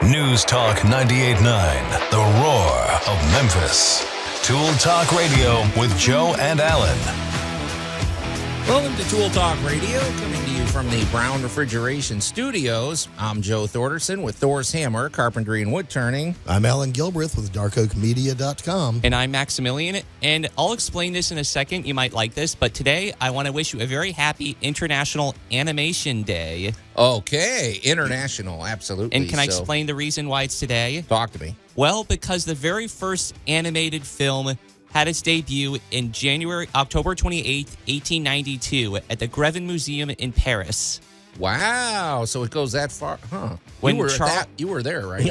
News Talk 98.9, the roar of Memphis. Tool Talk Radio with Joe and Allan. Welcome to Tool Talk Radio, coming to you from the Brown Refrigeration Studios. I'm Joe Thorderson with Thor's Hammer, Carpentry and Wood Turning. I'm Allan Gilbreth with darkoakmedia.com. And I'm Maximilian, and I'll explain this in a second. You might like this, but today I want to wish you a very happy International Animation Day. Okay, international, absolutely. And can I explain the reason why it's today? Talk to me. Well, because the very first animated film had its debut in October 28th, 1892 at the Grevin Museum in Paris. Wow, so it goes that far, huh? When you were there, right?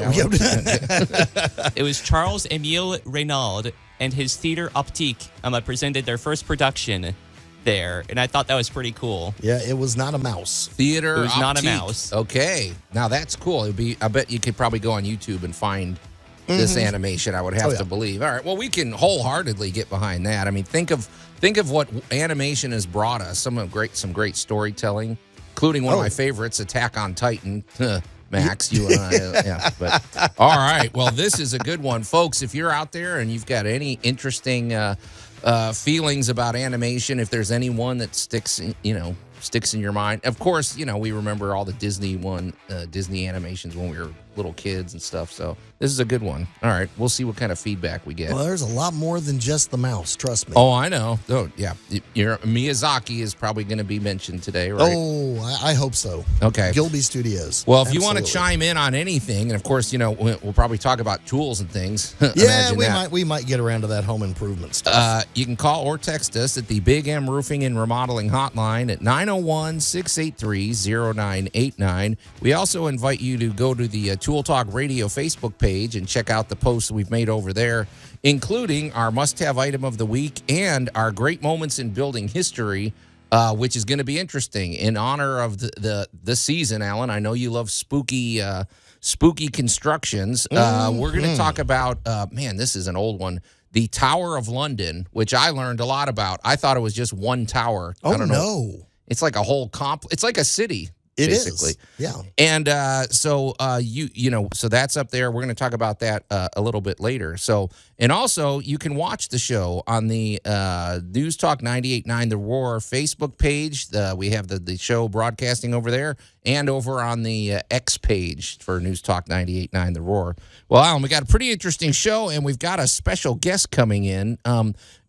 It was Charles-Émile Reynaud and his Theatre Optique presented their first production there, and I thought that was pretty cool. Yeah, it was not a mouse. Theater It was Optique. not a mouse. Okay, now that's cool. I bet you could probably go on YouTube and find this animation, I would have to believe. All right, well, we can wholeheartedly get behind that. I mean, think of what animation has brought us. Some great storytelling, including one of my favorites, Attack on Titan. Max, you and I, yeah. But all right, well, this is a good one, folks. If you're out there and you've got any interesting feelings about animation, if there's any one that sticks in your mind. Of course, we remember all the Disney animations when we were little kids and stuff. So this is a good one. All right, we'll see what kind of feedback we get. Well, there's a lot more than just the mouse, trust me. Oh, I know. Oh, yeah. Your Miyazaki is probably going to be mentioned today, right? Oh, I hope so. Okay. Gilby Studios. Well, if you want to chime in on anything, and of course, we'll probably talk about tools and things. Yeah, we might get around to that home improvement stuff. You can call or text us at the Big M Roofing and Remodeling Hotline at 901-683-0989. We also invite you to go to the Tool Talk Radio Facebook page and check out the posts we've made over there, including our must-have item of the week and our great moments in building history, which is going to be interesting in honor of the season. Allan, I know you love spooky constructions. We're going to talk about this is an old one, the Tower of London, which I learned a lot about. I thought it was just one tower. Oh, I don't know. no. It's like a whole it's like a city. It basically. is. Yeah. And so that's up there. We're going to talk about that a little bit later. So, and also you can watch the show on the News Talk 98.9 The Roar Facebook page. We have the show broadcasting over there and over on the X page for News Talk 98.9 The Roar. Well, Allan, we got a pretty interesting show, and we've got a special guest coming in.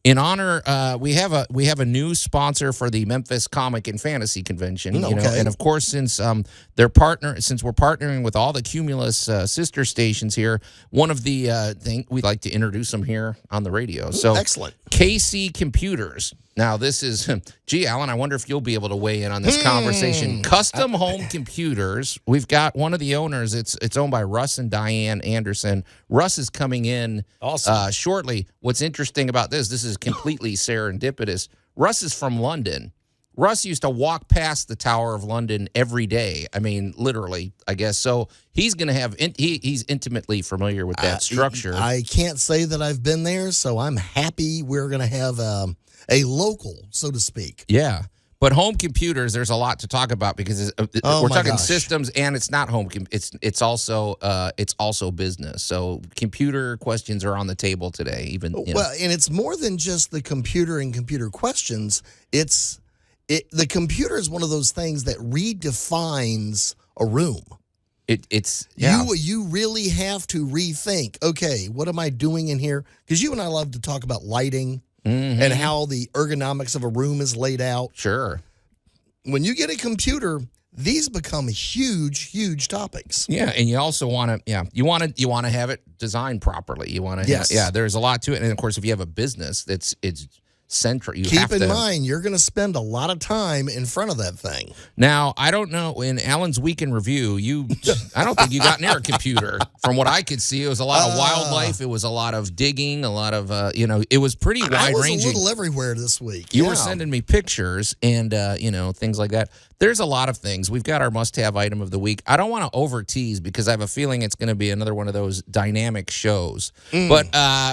In honor, we have a new sponsor for the Memphis Comic and Fantasy Convention. And of course, since we're partnering with all the Cumulus sister stations here, one of the thing we'd like to introduce them here on the radio. So excellent. KC Computers. Now, this is, Allan, I wonder if you'll be able to weigh in on this conversation. Custom home computers. We've got one of the owners. It's owned by Russ and Diane Anderson. Russ is coming in shortly. What's interesting about this is completely serendipitous. Russ is from London. Russ used to walk past the Tower of London every day. I mean, literally, I guess. So he's going to have, he's intimately familiar with that structure. I can't say that I've been there, so I'm happy we're going to have a local, so to speak. Yeah. But home computers, there's a lot to talk about because we're talking systems, and it's not home. It's also business. So computer questions are on the table today. Well, and it's more than just the computer and computer questions. The computer is one of those things that redefines a room. You really have to rethink. Okay, what am I doing in here? Because you and I love to talk about lighting. And how the ergonomics of a room is laid out. Sure. When you get a computer, these become huge topics. Yeah, and you also want to, you want to have it designed properly. You want to, there's a lot to it, and of course, if you have a business, it's central. Keep in mind, you're going to spend a lot of time in front of that thing. Now, I don't know, in Allan's Week in Review, I don't think you got near a computer. From what I could see, it was a lot of wildlife. It was a lot of digging, a lot of, it was pretty wide-ranging. I was a little everywhere this week. You were sending me pictures and, things like that. there's a lot of things. We've got our must-have item of the week. I don't want to over-tease because I have a feeling it's going to be another one of those dynamic shows. But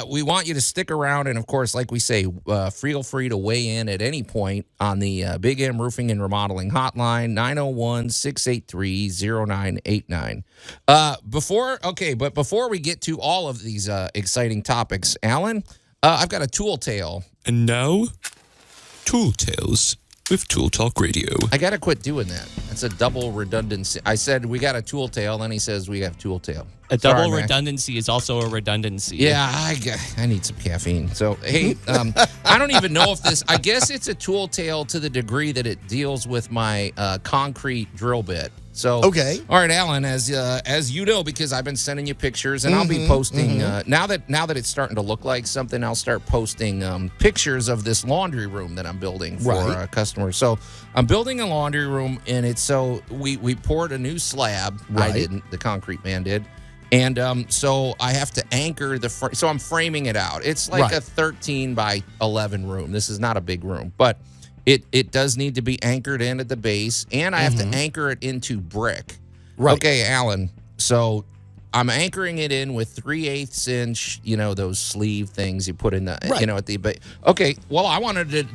we want you to stick around. And, of course, like we say, feel free to weigh in at any point on the Big M Roofing and Remodeling Hotline, 901-683-0989. But before we get to all of these exciting topics, Allan, I've got a tool tale. And now, Tool Tales with Tool Talk Radio. I got to quit doing that. That's a double redundancy. I said we got a tool tale, then he says we have tool tale. A double redundancy is also a redundancy. Yeah, I need some caffeine. So, hey, I don't even know if this, I guess it's a tool tale to the degree that it deals with my concrete drill bit. So, Okay. All right, Allan, as you know, because I've been sending you pictures, and I'll be posting now that it's starting to look like something. I'll start posting pictures of this laundry room that I'm building for customers. So I'm building a laundry room, and it's so we poured a new slab. I didn't. The concrete man did. And so I have to anchor so I'm framing it out. It's like a 13 by 11 room. This is not a big room, but it does need to be anchored in at the base, and I have to anchor it into brick. Right. Okay, Allan. So I'm anchoring it in with 3/8 inch, those sleeve things you put in the, at the base. Okay. Well, I wanted to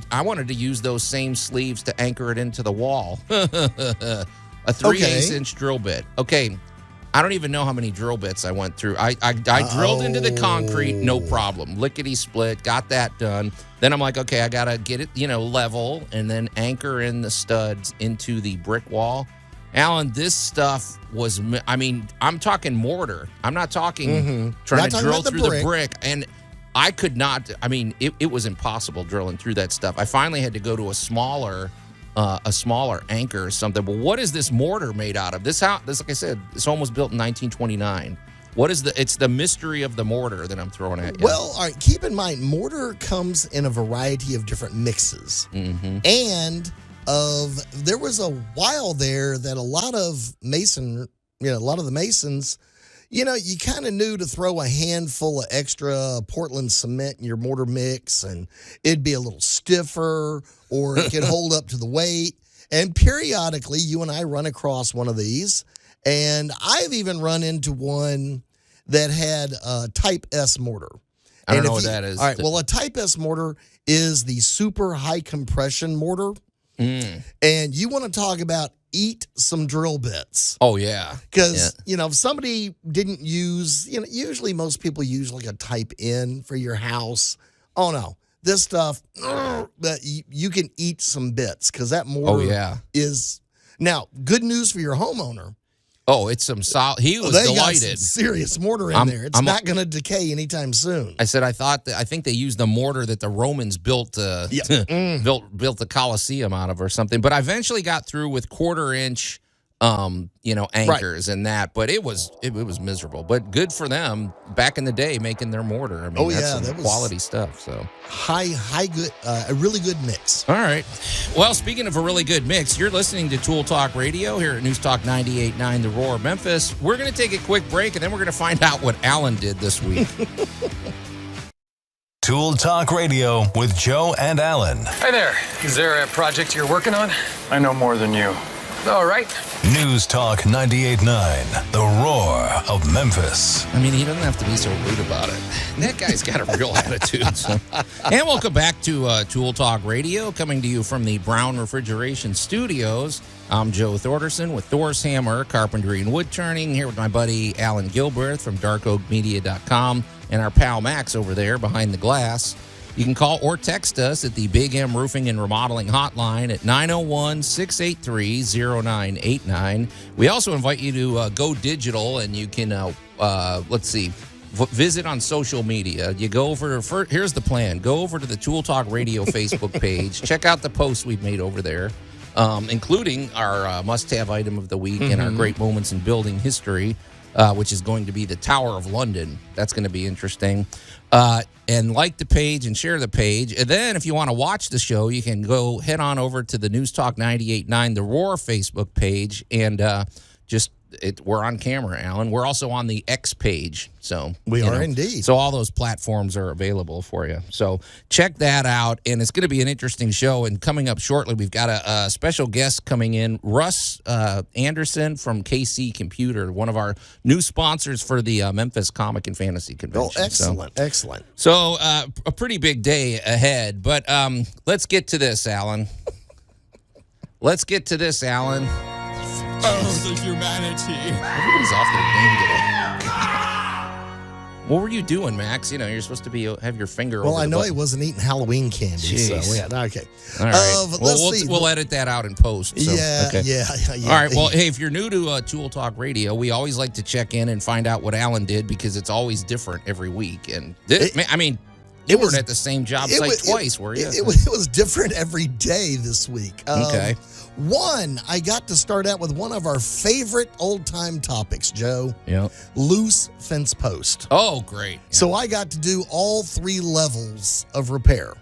use those same sleeves to anchor it into the wall. A 3/8 inch drill bit. Okay. I don't even know how many drill bits I went through. I drilled into the concrete, no problem. Lickety split, got that done. Then I'm like, okay, I got to get it, level and then anchor in the studs into the brick wall. Allan, this stuff was, I'm talking mortar. I'm not talking trying to drill through the brick. And I could not, it was impossible drilling through that stuff. I finally had to go to a smaller anchor or something. But what is this mortar made out of? This house, like I said, this home was built in 1929. What is it's the mystery of the mortar that I'm throwing at you. Well, all right, keep in mind, mortar comes in a variety of different mixes. And there was a while there that a lot of the masons, you kind of knew to throw a handful of extra Portland cement in your mortar mix, and it'd be a little stiffer, or it could hold up to the weight. And periodically, you and I run across one of these, and I've even run into one that had a Type S mortar. I don't know what that is. All right, well, a Type S mortar is the super high compression mortar. And you want to talk about eat some drill bits. Oh, yeah. Because, if somebody didn't use, usually most people use like a Type N for your house. Oh, no. This stuff, but you can eat some bits because that mortar is. Now, good news for your homeowner. Oh, it's some solid. He was they delighted. Got some serious mortar in there. It's not going to decay anytime soon. I said I think they used the mortar that the Romans built built the Colosseum out of or something. But I eventually got through with 1/4 inch anchors and that, but it was miserable. But good for them back in the day making their mortar. That's some quality stuff. So high good, a really good mix. All right. Well, speaking of a really good mix, you're listening to Tool Talk Radio here at News Talk 98.9 The Roar, Memphis. We're going to take a quick break, and then we're going to find out what Allan did this week. Tool Talk Radio with Joe and Allan. Hi there. Is there a project you're working on? I know more than you. All right. News Talk 98.9, The Roar of Memphis. He doesn't have to be so rude about it. That guy's got a real attitude. So. And welcome back to Tool Talk Radio, coming to you from the Brown Refrigeration Studios. I'm Joe Thorderson with Thor's Hammer, Carpentry and Wood Turning, here with my buddy Allan Gilbreth from darkoakmedia.com and our pal Max over there behind the glass. You can call or text us at the Big M Roofing and Remodeling Hotline at 901-683-0989. We also invite you to go digital, and you can, visit on social media. You go over, here's the plan. Go over to the Tool Talk Radio Facebook page. Check out the posts we've made over there, including our must-have item of the week and our great moments in building history, which is going to be the Tower of London. That's going to be interesting. And like the page and share the page. And then if you want to watch the show, you can go head on over to the News Talk 98.9 The Roar Facebook page and just we're on camera, Alan. We're also on the X page. So We are indeed. So all those platforms are available for you. So check that out. And it's going to be an interesting show. And coming up shortly, we've got a special guest coming in, Russ Anderson from KC Computer, one of our new sponsors for the Memphis Comic and Fantasy Convention. Oh, excellent, excellent. So a pretty big day ahead. But let's get to this, Alan. Let's get to this, Alan. Oh, the humanity. Everybody's off their game today. What were you doing, Max? You know, you're supposed to be have your finger over Well, I the know button. he wasn't eating Halloween candy. Jeez. So, yeah, okay. All right. But Well, let's see. we'll edit that out in post. So, Yeah, okay. yeah. All right. Well, hey, if you're new to Tool Talk Radio, we always like to check in and find out what Alan did because it's always different every week. And you weren't at the same job site twice, were you? It was different every day this week. Okay. One, I got to start out with one of our favorite old-time topics, Joe. Yeah. Loose fence post. Oh, great. So I got to do all 3 levels of repair.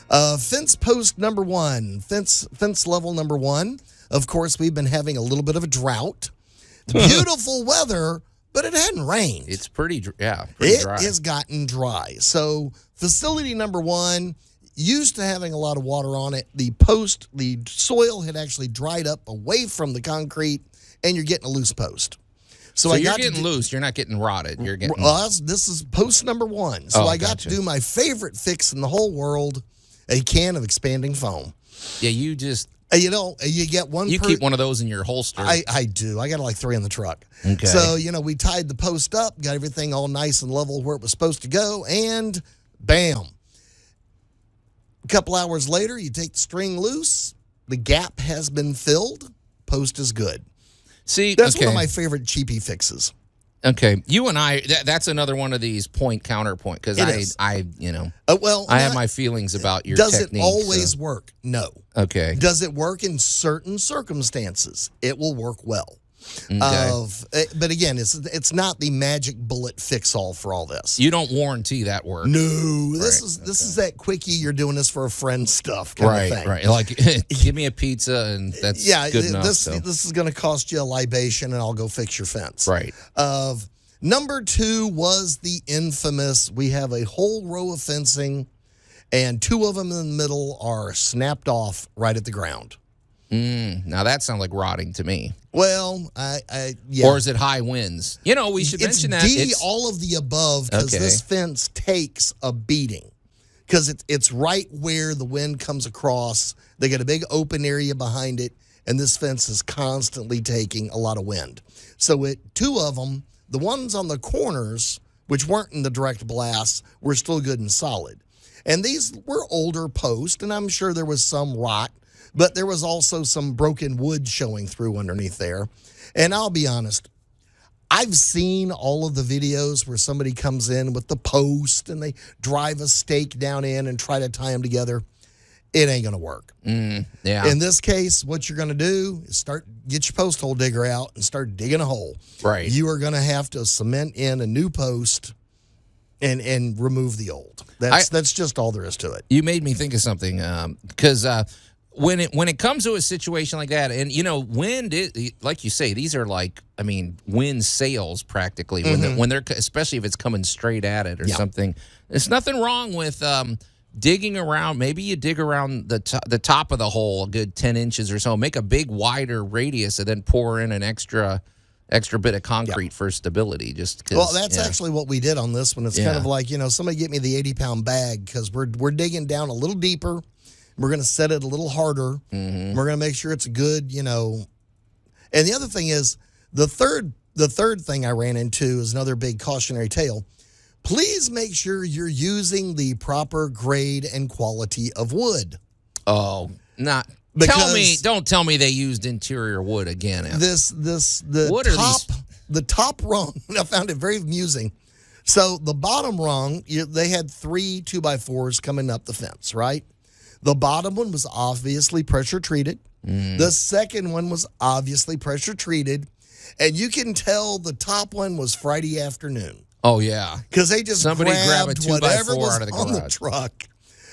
Fence post number 1, fence level number 1. Of course, we've been having a little bit of a drought. Beautiful weather, but it hadn't rained. It's pretty dry. It has gotten dry. So facility number 1, used to having a lot of water on it. The soil had actually dried up away from the concrete, and you're getting a loose post. So you're getting loose. You're not getting rotted. You're getting. This is post number 1. So I got to do my favorite fix in the whole world: a can of expanding foam. Yeah, you just. You get one. You keep one of those in your holster. I do. I got like 3 in the truck. Okay. So we tied the post up, got everything all nice and level where it was supposed to go, and bam. A couple hours later, you take the string loose. The gap has been filled. Post is good. See, That's one of my favorite cheapy fixes. Okay, you and I. That's another one of these counterpoint because I have my feelings about your does technique. Does it always work? No. Okay. Does it work in certain circumstances? It will work well. Okay. But again, it's not the magic bullet fix all for all this. You don't warranty that work. No, this is that quickie. You're doing this for a friend stuff kind of thing. Right. Like, give me a pizza and that's good enough. This is going to cost you a libation, and I'll go fix your fence. Right. Number 2 was the infamous. We have a whole row of fencing, and 2 of them in the middle are snapped off right at the ground. Now that sounds like rotting to me. Well, yeah. Or is it high winds? We should mention that. It's all of the above because this fence takes a beating because it's right where the wind comes across. They got a big open area behind it, and this fence is constantly taking a lot of wind. So 2 of them, the ones on the corners, which weren't in the direct blast, were still good and solid. And these were older posts, and I'm sure there was some rot. But there was also some broken wood showing through underneath there. And I'll be honest, I've seen all of the videos where somebody comes in with the post and they drive a stake down in and try to tie them together. It ain't going to work. Yeah. In this case, what you're going to do is get your post hole digger out and start digging a hole. Right. You are going to have to cement in a new post and remove the old. That's just all there is to it. You made me think of something because when it comes to a situation like that, and wind, like you say, these are wind sails practically when they're especially if it's coming straight at it or something. There's nothing wrong with digging around. Maybe you dig around the top of the hole a good 10 inches or so, make a big wider radius, and then pour in an extra bit of concrete for stability. Well, that's actually what we did on this one. It's kind of like somebody get me the 80-pound bag because we're digging down a little deeper. We're going to set it a little harder. We're going to make sure it's good, And the other thing is, the third thing I ran into is another big cautionary tale. Please make sure you're using the proper grade and quality of wood. Oh, don't tell me they used interior wood again. The top rung, I found it very amusing. So the bottom rung, they had 3 2x4s coming up the fence, right? The bottom one was obviously pressure treated. The second one was obviously pressure treated. And you can tell the top one was Friday afternoon. Oh, yeah. Because they just grabbed a 2x4 whatever was out of the on the truck.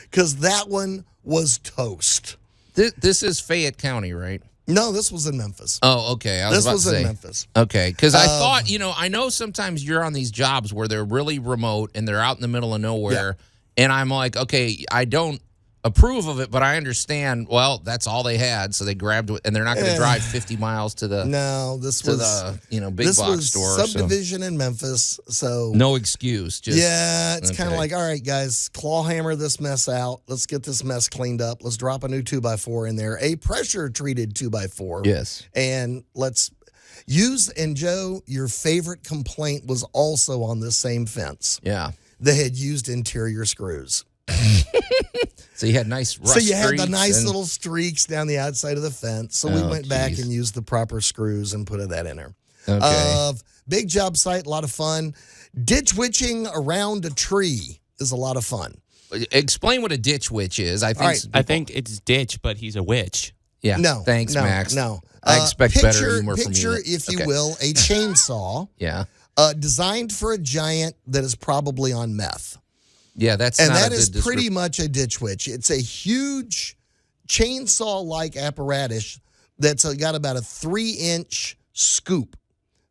Because that one was toast. This is Fayette County, right? No, this was in Memphis. Oh, okay. I was This about was to in say. Memphis. Okay, because I thought, I know sometimes you're on these jobs where they're really remote and they're out in the middle of nowhere, and I'm like, okay, I don't approve of it, but I understand. Well, that's all they had, so they grabbed it, and they're not going to drive 50 miles to the big this box was store. subdivision in Memphis, so No excuse. Just, it's kind of okay. like, all right, guys, claw hammer this mess out. Let's get this mess cleaned up. Let's drop a new 2x4 in there, a pressure treated 2x4. Yes. And let's use. And Joe, your favorite complaint was also on this same fence. Yeah. They had used interior screws. So you had nice rust So you had the streaks nice and- little streaks down the outside of the fence. So we went back geez. and used the proper screws and put that in there. Okay. Big job site, a lot of fun. Ditch witching around a tree is a lot of fun. Explain what a ditch witch is. I think. All right. I think it's Ditch, but he's a witch. Yeah. No. Thanks, no, Max. No. I expect better humor from you. Picture, if you will, a chainsaw Yeah. designed for a giant that is probably on meth. Yeah, that's And not that a is good pretty much a ditch witch. It's a huge chainsaw-like apparatus that's got about a 3-inch scoop.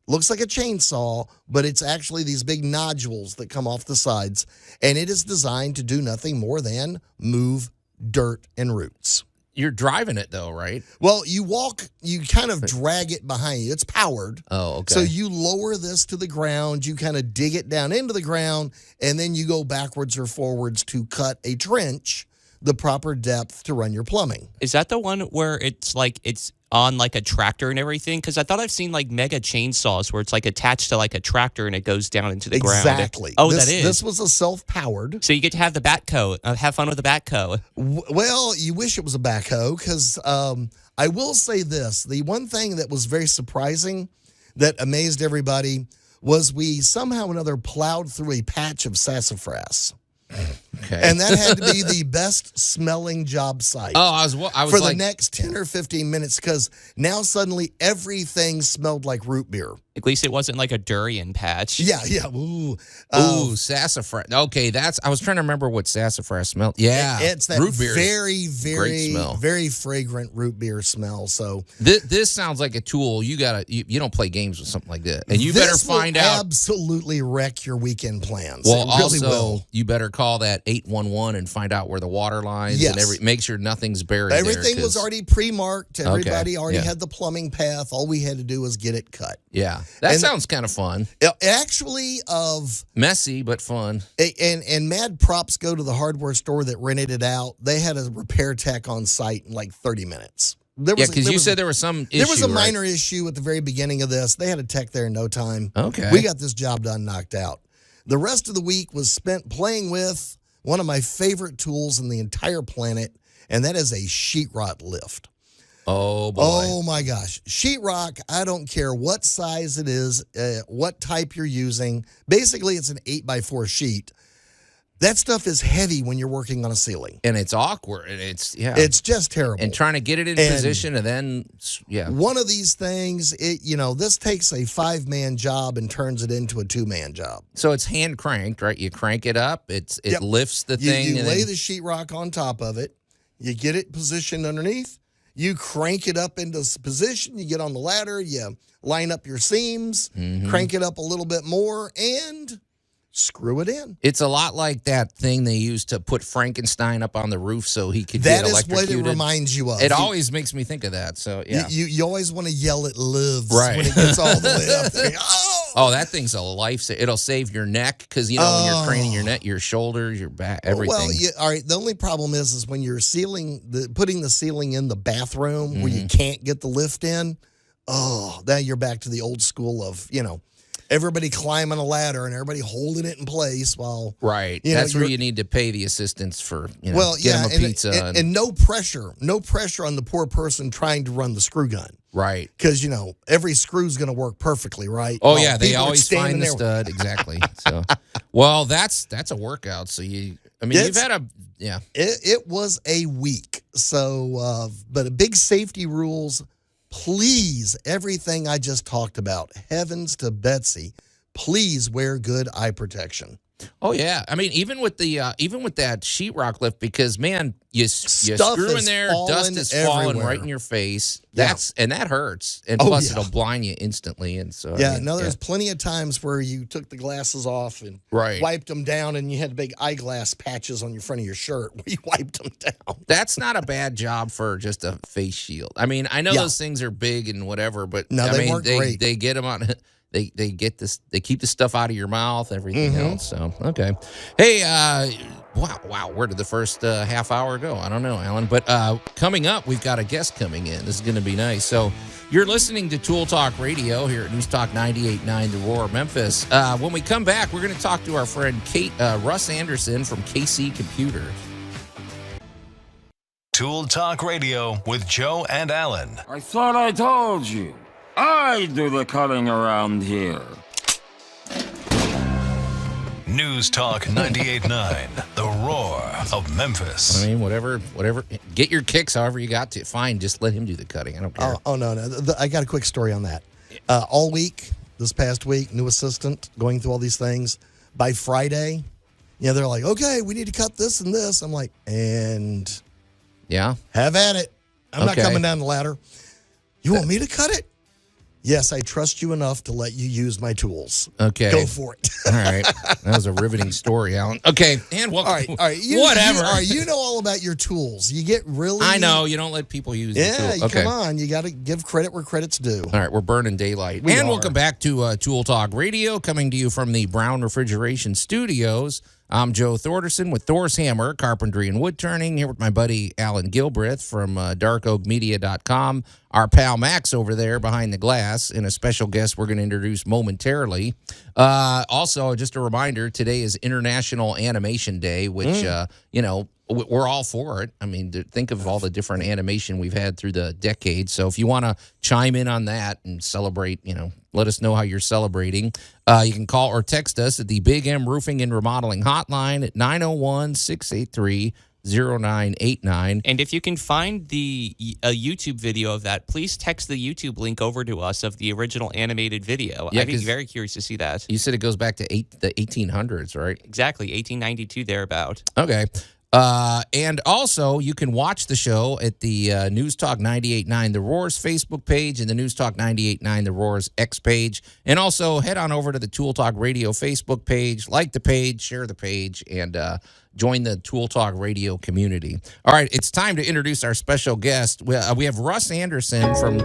Looks like a chainsaw, but it's actually these big nodules that come off the sides. And it is designed to do nothing more than move dirt and roots. You're driving it though, right? Well, you kind of drag it behind you. It's powered. Oh, okay. So you lower this to the ground, you kind of dig it down into the ground, and then you go backwards or forwards to cut a trench the proper depth to run your plumbing. Is that the one where it's on like a tractor and everything? Because I thought I've seen like mega chainsaws where it's like attached to like a tractor and it goes down into the ground. Exactly. Oh, this, that is. This was a self-powered. So you get to have the backhoe. Have fun with the backhoe. Well, you wish it was a backhoe because I will say this. The one thing that was very surprising that amazed everybody was we somehow or another plowed through a patch of sassafras. Okay. And that had to be the best smelling job site. Oh, I was for like, the next 10 or 15 minutes because now suddenly everything smelled like root beer. At least it wasn't like a durian patch. Yeah. Ooh. sassafras. Okay, I was trying to remember what sassafras smelled. Yeah, It's that root beer. very, great very, smell. very fragrant root beer smell. So This sounds like a tool. You don't play games with something like that, and you better this will find out. absolutely wreck your weekend plans. Well, it really also will. you better call that 811 and find out where the water lines Yes. and make sure nothing's buried. Everything there, was 'cause- already pre-marked. Everybody already yeah. had the plumbing path. All we had to do was get it cut. Yeah, that And- sounds kind of fun. Actually, Messy but fun. and mad props go to the hardware store that rented it out. They had a repair tech on site in like 30 minutes. Yeah, because you said there was some issue. there was a right? minor issue at the very beginning of this. They had a tech there in no time. Okay. We got this job done, knocked out. The rest of the week was spent playing with one of my favorite tools in the entire planet, and that is a sheetrock lift. Oh boy. Oh my gosh. Sheetrock, I don't care what size it is, what type you're using. Basically, it's an 8x4 sheet. That stuff is heavy when you're working on a ceiling. And it's awkward. And it's It's just terrible. and trying to get it in And- position and then One of these things, this takes a 5-man job and turns it into a 2-man job. So it's hand cranked, right? You crank it up. It Yep. lifts the You, thing. you and lay then- the sheetrock on top of it. You get it positioned underneath. You crank it up into position. You get on the ladder. You line up your seams, Mm-hmm. crank it up a little bit more, and screw it in. It's a lot like that thing they used to put Frankenstein up on the roof so he could That get is what electrocuted. it reminds you of. It always makes me think of that. So yeah. You always want to yell it lives Right. when it gets all the way up there. Oh, that thing's a life. It'll save your neck because when you're craning your neck, your shoulders, your back, everything. Well, all right. The only problem is when you're putting the ceiling in the bathroom where you can't get the lift in. Oh, now you're back to the old school of everybody climbing a ladder and everybody holding it in place while right. That's where you need to pay the assistants for. Get them a pizza and no pressure on the poor person trying to run the screw gun. right. Because every screw's going to work perfectly, right? Oh While yeah, they people are always standing find the there. stud exactly. So, well, that's a workout. So you've had a It was a week. So, but big safety rules. Please, everything I just talked about, heavens to Betsy, please wear good eye protection. Oh yeah, I mean even with that sheetrock lift, because man, you Stuff screw in is there, falling dust is falling everywhere. right in your face. Yeah. And that hurts. And Oh, plus yeah. it'll blind you instantly. And so Yeah, no, there's plenty of times where you took the glasses off and Right. wiped them down, and you had big eyeglass patches on your front of your shirt where you wiped them down. That's not a bad job for just a face shield. I mean, I know Yeah. those things are big and whatever, but No, I they mean, work great. they get them on. They get this. They keep the stuff out of your mouth, everything else. So okay. Hey, wow. Where did the first half hour go? I don't know, Alan. But coming up, we've got a guest coming in. This is going to be nice. So you're listening to Tool Talk Radio here at News Talk 98.9 The Roar, Memphis. When we come back, we're going to talk to our friend Russ Anderson from KC Computers. Tool Talk Radio with Joe and Allan. I thought I told you. I do the cutting around here. News Talk 98.9 The Roar of Memphis. I mean, whatever. Get your kicks however you got to. Fine, just let him do the cutting. I don't care. No. I got a quick story on that. All week, this past week, new assistant going through all these things. By Friday, they're like, okay, we need to cut this and this. I'm like, and Yeah. have at it. I'm not Okay. coming down the ladder. You want me to cut it? Yes, I trust you enough to let you use my tools. Okay. Go for it. All right. That was a riveting story, Alan. Okay. And All right. whatever. You know all about your tools. You get really. I know. You don't let people use the Yeah, tool. Okay. come on. You got to give credit where credit's due. All right. We're burning daylight. We are. Welcome back to Tool Talk Radio, coming to you from the Brown Refrigeration Studios. I'm Joe Thorderson with Thor's Hammer, Carpentry and Wood Turning, here with my buddy Allan Gilbreth from darkoakmedia.com, our pal Max over there behind the glass, and a special guest we're going to introduce momentarily. Also, just a reminder, today is International Animation Day, which, we're all for it. I mean, think of all the different animation we've had through the decades. So if you want to chime in on that and celebrate, let us know how you're celebrating. You can call or text us at the Big M Roofing and Remodeling Hotline at 901-683-0989. And if you can find a YouTube video of that, please text the YouTube link over to us of the original animated video. Yeah, I'd be 'cause very curious to see that. You said it goes back to the 1800s, right? Exactly, 1892 thereabout. Okay. And also, you can watch the show at the News Talk 98.9 The Roar's Facebook page and the News Talk 98.9 The Roar's X page. And also, head on over to the Tool Talk Radio Facebook page, like the page, share the page, and join the Tool Talk Radio community. All right, it's time to introduce our special guest. We have Russ Anderson from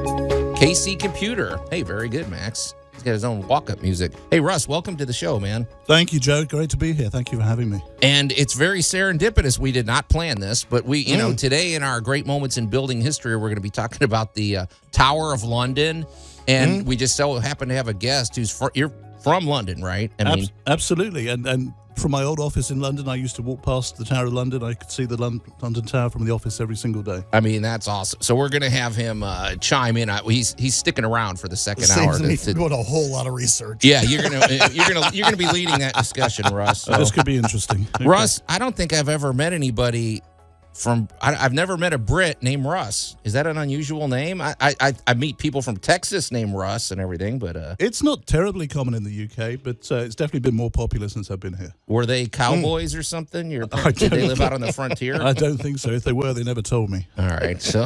KC Computer. Hey, very good, Max. He's got his own walk-up music. Hey, Russ, welcome to the show, man. Thank you, Joe. Great to be here. Thank you for having me. And it's very serendipitous. We did not plan this, but we, today in our Great Moments in Building History, we're going to be talking about the Tower of London. And we just so happen to have a guest who's you're from London, right? I mean, Absolutely. And from my old office in London, I used to walk past the Tower of London. I could see the London Tower from the office every single day. I mean, that's awesome. So we're going to have him chime in. He's sticking around for the second hour. Saves me from doing a whole lot of research. Yeah, you're gonna be leading that discussion, Russ. So. This could be interesting. Okay. Russ, I don't think I've ever met anybody I've never met a Brit named Russ. Is that an unusual name? I meet people from Texas named Russ and everything, but It's not terribly common in the UK, but it's definitely been more popular since I've been here. were they cowboys or something? Did they live out on the frontier? I don't think so. If they were, they never told me. All right. So,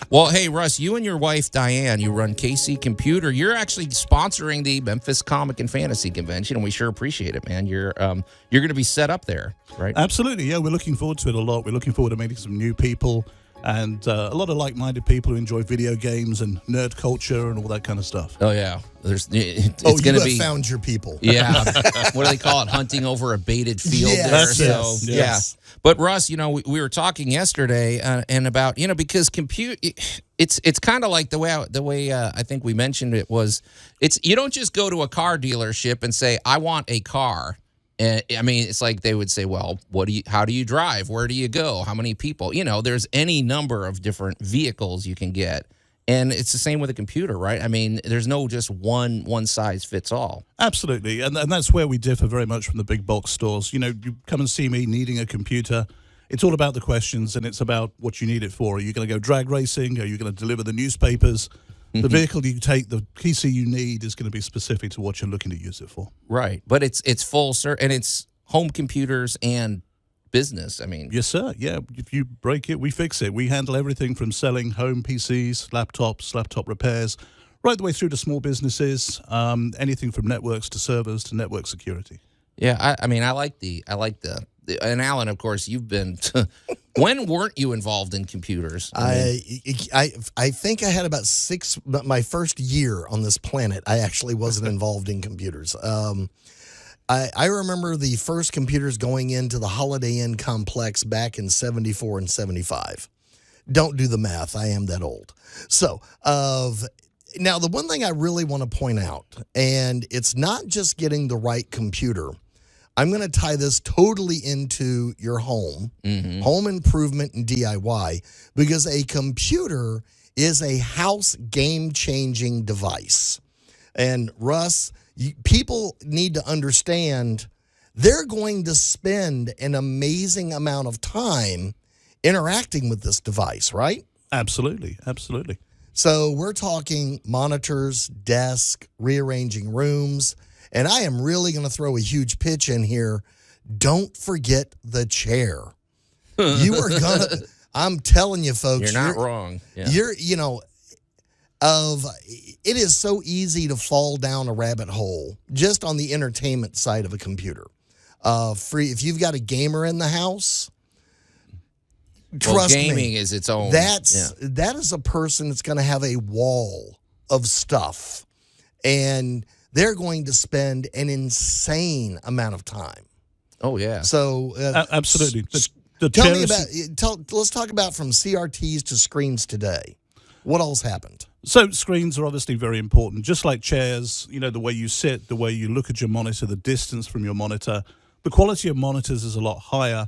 well, hey, Russ, you and your wife, Diane, you run KC Computer. You're actually sponsoring the Memphis Comic and Fantasy Convention, and we sure appreciate it, man. You're going to be set up there, right? Absolutely. Yeah, we're looking forward to it a lot. We're looking forward to meeting some new people and a lot of like-minded people who enjoy video games and nerd culture and all that kind of stuff. Oh, yeah. It's you going to have be found your people. Yeah. What do they call it? Hunting over a baited field. Yes, there. that's So, it. yeah. Yes. But Russ, we were talking yesterday and about, because it's kind of like the way I think we mentioned it was, you don't just go to a car dealership and say, I want a car. I mean, it's like they would say, well, how do you drive? Where do you go? How many people? There's any number of different vehicles you can get. And it's the same with a computer, right? I mean, there's no just one size fits all. Absolutely. And that's where we differ very much from the big box stores. You come and see me needing a computer. It's all about the questions, and it's about what you need it for. Are you going to go drag racing? Are you going to deliver the newspapers? The vehicle you take, the PC you need is going to be specific to what you're looking to use it for. Right. But it's full, and it's home computers and business. I mean, Yes, sir. Yeah, if you break it, we fix it. We handle everything from selling home PCs, laptops, laptop repairs, right the way through to small businesses, anything from networks to servers to network security. yeah, I mean, I like the, and Allan, of course, you've been. When weren't you involved in computers? I think I had about my first year on this planet, I actually wasn't involved in computers. I remember the first computers going into the Holiday Inn complex back in 74 and 75. Don't do the math. I am that old. So, now the one thing I really want to point out, and it's not just getting the right computer. I'm going to tie this totally into your home, home improvement and DIY, because a computer is a house game-changing device. And Russ, people need to understand they're going to spend an amazing amount of time interacting with this device, right? Absolutely, absolutely. So we're talking monitors, desk, rearranging rooms. And I am really going to throw a huge pitch in here. Don't forget the chair. You are going to, I'm telling you, folks. You're not wrong. Yeah. It is so easy to fall down a rabbit hole just on the entertainment side of a computer. If you've got a gamer in the house, trust me. Gaming is its own. That is a person that's going to have a wall of stuff. And they're going to spend an insane amount of time. Oh, yeah. So absolutely. Let's talk about from CRTs to screens today. What else happened? So screens are obviously very important. Just like chairs, the way you sit, the way you look at your monitor, the distance from your monitor. The quality of monitors is a lot higher,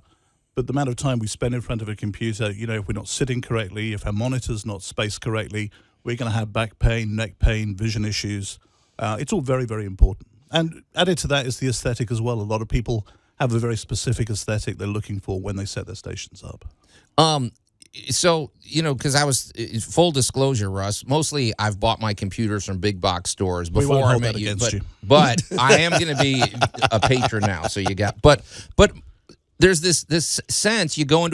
but the amount of time we spend in front of a computer, if we're not sitting correctly, if our monitor's not spaced correctly, we're going to have back pain, neck pain, vision issues. It's all very, very important. And added to that is the aesthetic as well. A lot of people have a very specific aesthetic they're looking for when they set their stations up. So, because I was, full disclosure, Russ, mostly I've bought my computers from big box stores before I met you. But I am going to be a patron now. So but there's this sense you go and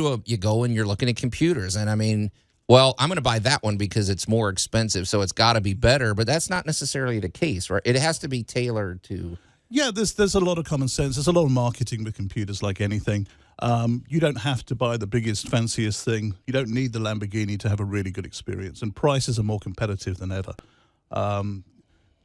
you're looking at computers. And I mean, well, I'm going to buy that one because it's more expensive, so it's got to be better. But that's not necessarily the case, right? It has to be tailored to. Yeah, there's a lot of common sense. There's a lot of marketing with computers, like anything. You don't have to buy the biggest, fanciest thing. You don't need the Lamborghini to have a really good experience. And prices are more competitive than ever. A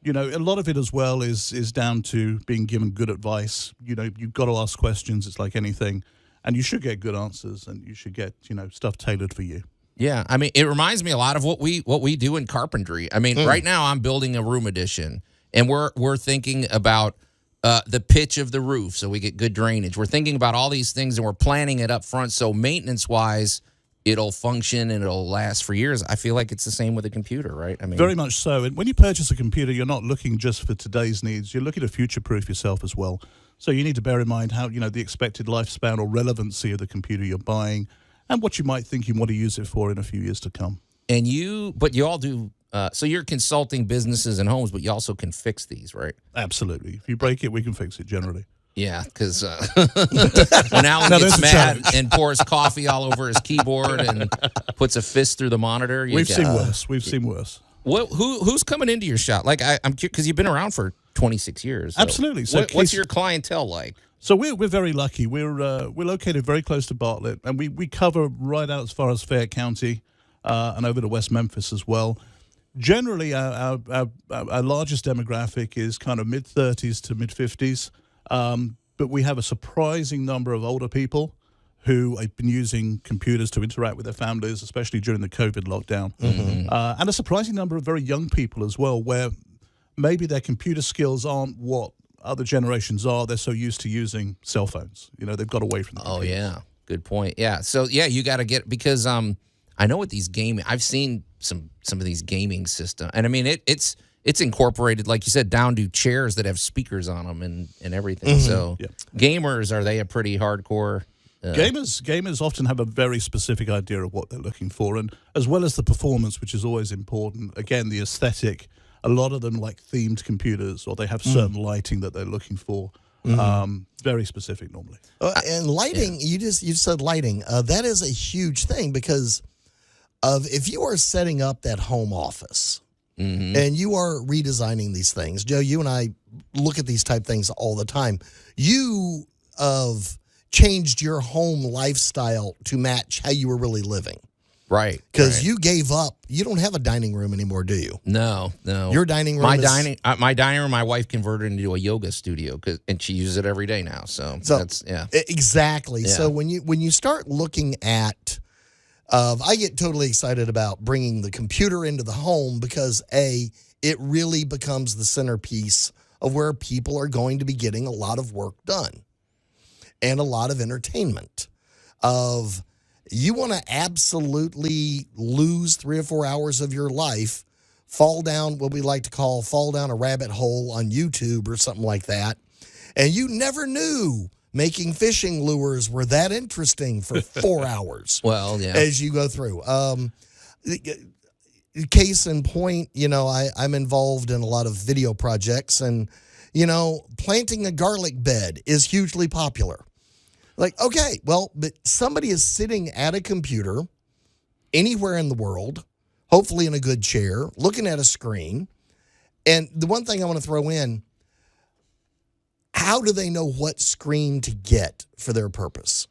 lot of it as well is down to being given good advice. You've got to ask questions. It's like anything, and you should get good answers, and you should get stuff tailored for you. Yeah, I mean, it reminds me a lot of what we do in carpentry. I mean, right now I'm building a room addition, and we're thinking about the pitch of the roof so we get good drainage. We're thinking about all these things, and we're planning it up front so maintenance-wise it'll function and it'll last for years. I feel like it's the same with a computer, right? I mean, very much so. And when you purchase a computer, you're not looking just for today's needs. You're looking to future-proof yourself as well. So you need to bear in mind how the expected lifespan or relevancy of the computer you're buying, and what you might think you want to use it for in a few years to come. And you all do, so you're consulting businesses and homes, but you also can fix these, right? Absolutely. If you break it, we can fix it generally. Yeah, because when Allan gets mad and pours coffee all over his keyboard and puts a fist through the monitor. We've seen worse. Who's coming into your shop? Like, I'm because you've been around for 26 years. So Absolutely. So what's your clientele like? So we're very lucky. We're located very close to Bartlett, and we cover right out as far as Fayette County and over to West Memphis as well. Generally, our largest demographic is kind of mid-30s to mid-50s, but we have a surprising number of older people who have been using computers to interact with their families, especially during the COVID lockdown, and a surprising number of very young people as well, where maybe their computer skills aren't what other generations are. They're so used to using cell phones. They've got away from the computers. Oh, yeah. Good point. Yeah. So, yeah, you got to get, because I know with these gaming, I've seen some of these gaming systems. And, I mean, it's incorporated, like you said, down to chairs that have speakers on them and everything. So, gamers, are they a pretty hardcore? Gamers often have a very specific idea of what they're looking for, and as well as the performance, which is always important. Again, the aesthetic. A lot of them like themed computers, or they have certain lighting that they're looking for. Very specific normally. And lighting, you said lighting. That is a huge thing because if you are setting up that home office and you are redesigning these things, Joe, you and I look at these type things all the time. You have changed your home lifestyle to match how you were really living. Right. Because you gave up. You don't have a dining room anymore, do you? No. Your dining room my dining room, my wife converted into a yoga studio, and she uses it every day now. So that's, yeah. Exactly. Yeah. So when you start looking at, I get totally excited about bringing the computer into the home because, it really becomes the centerpiece of where people are going to be getting a lot of work done and a lot of entertainment. You want to absolutely lose 3 or 4 hours of your life, fall down what we like to call fall down a rabbit hole on YouTube or something like that, and you never knew making fishing lures were that interesting for 4 hours. Well, yeah. As you go through. Case in point, I'm involved in a lot of video projects, and, planting a garlic bed is hugely popular. Like, okay, well, but somebody is sitting at a computer anywhere in the world, hopefully in a good chair, looking at a screen. And the one thing I want to throw in, how do they know what screen to get for their purpose?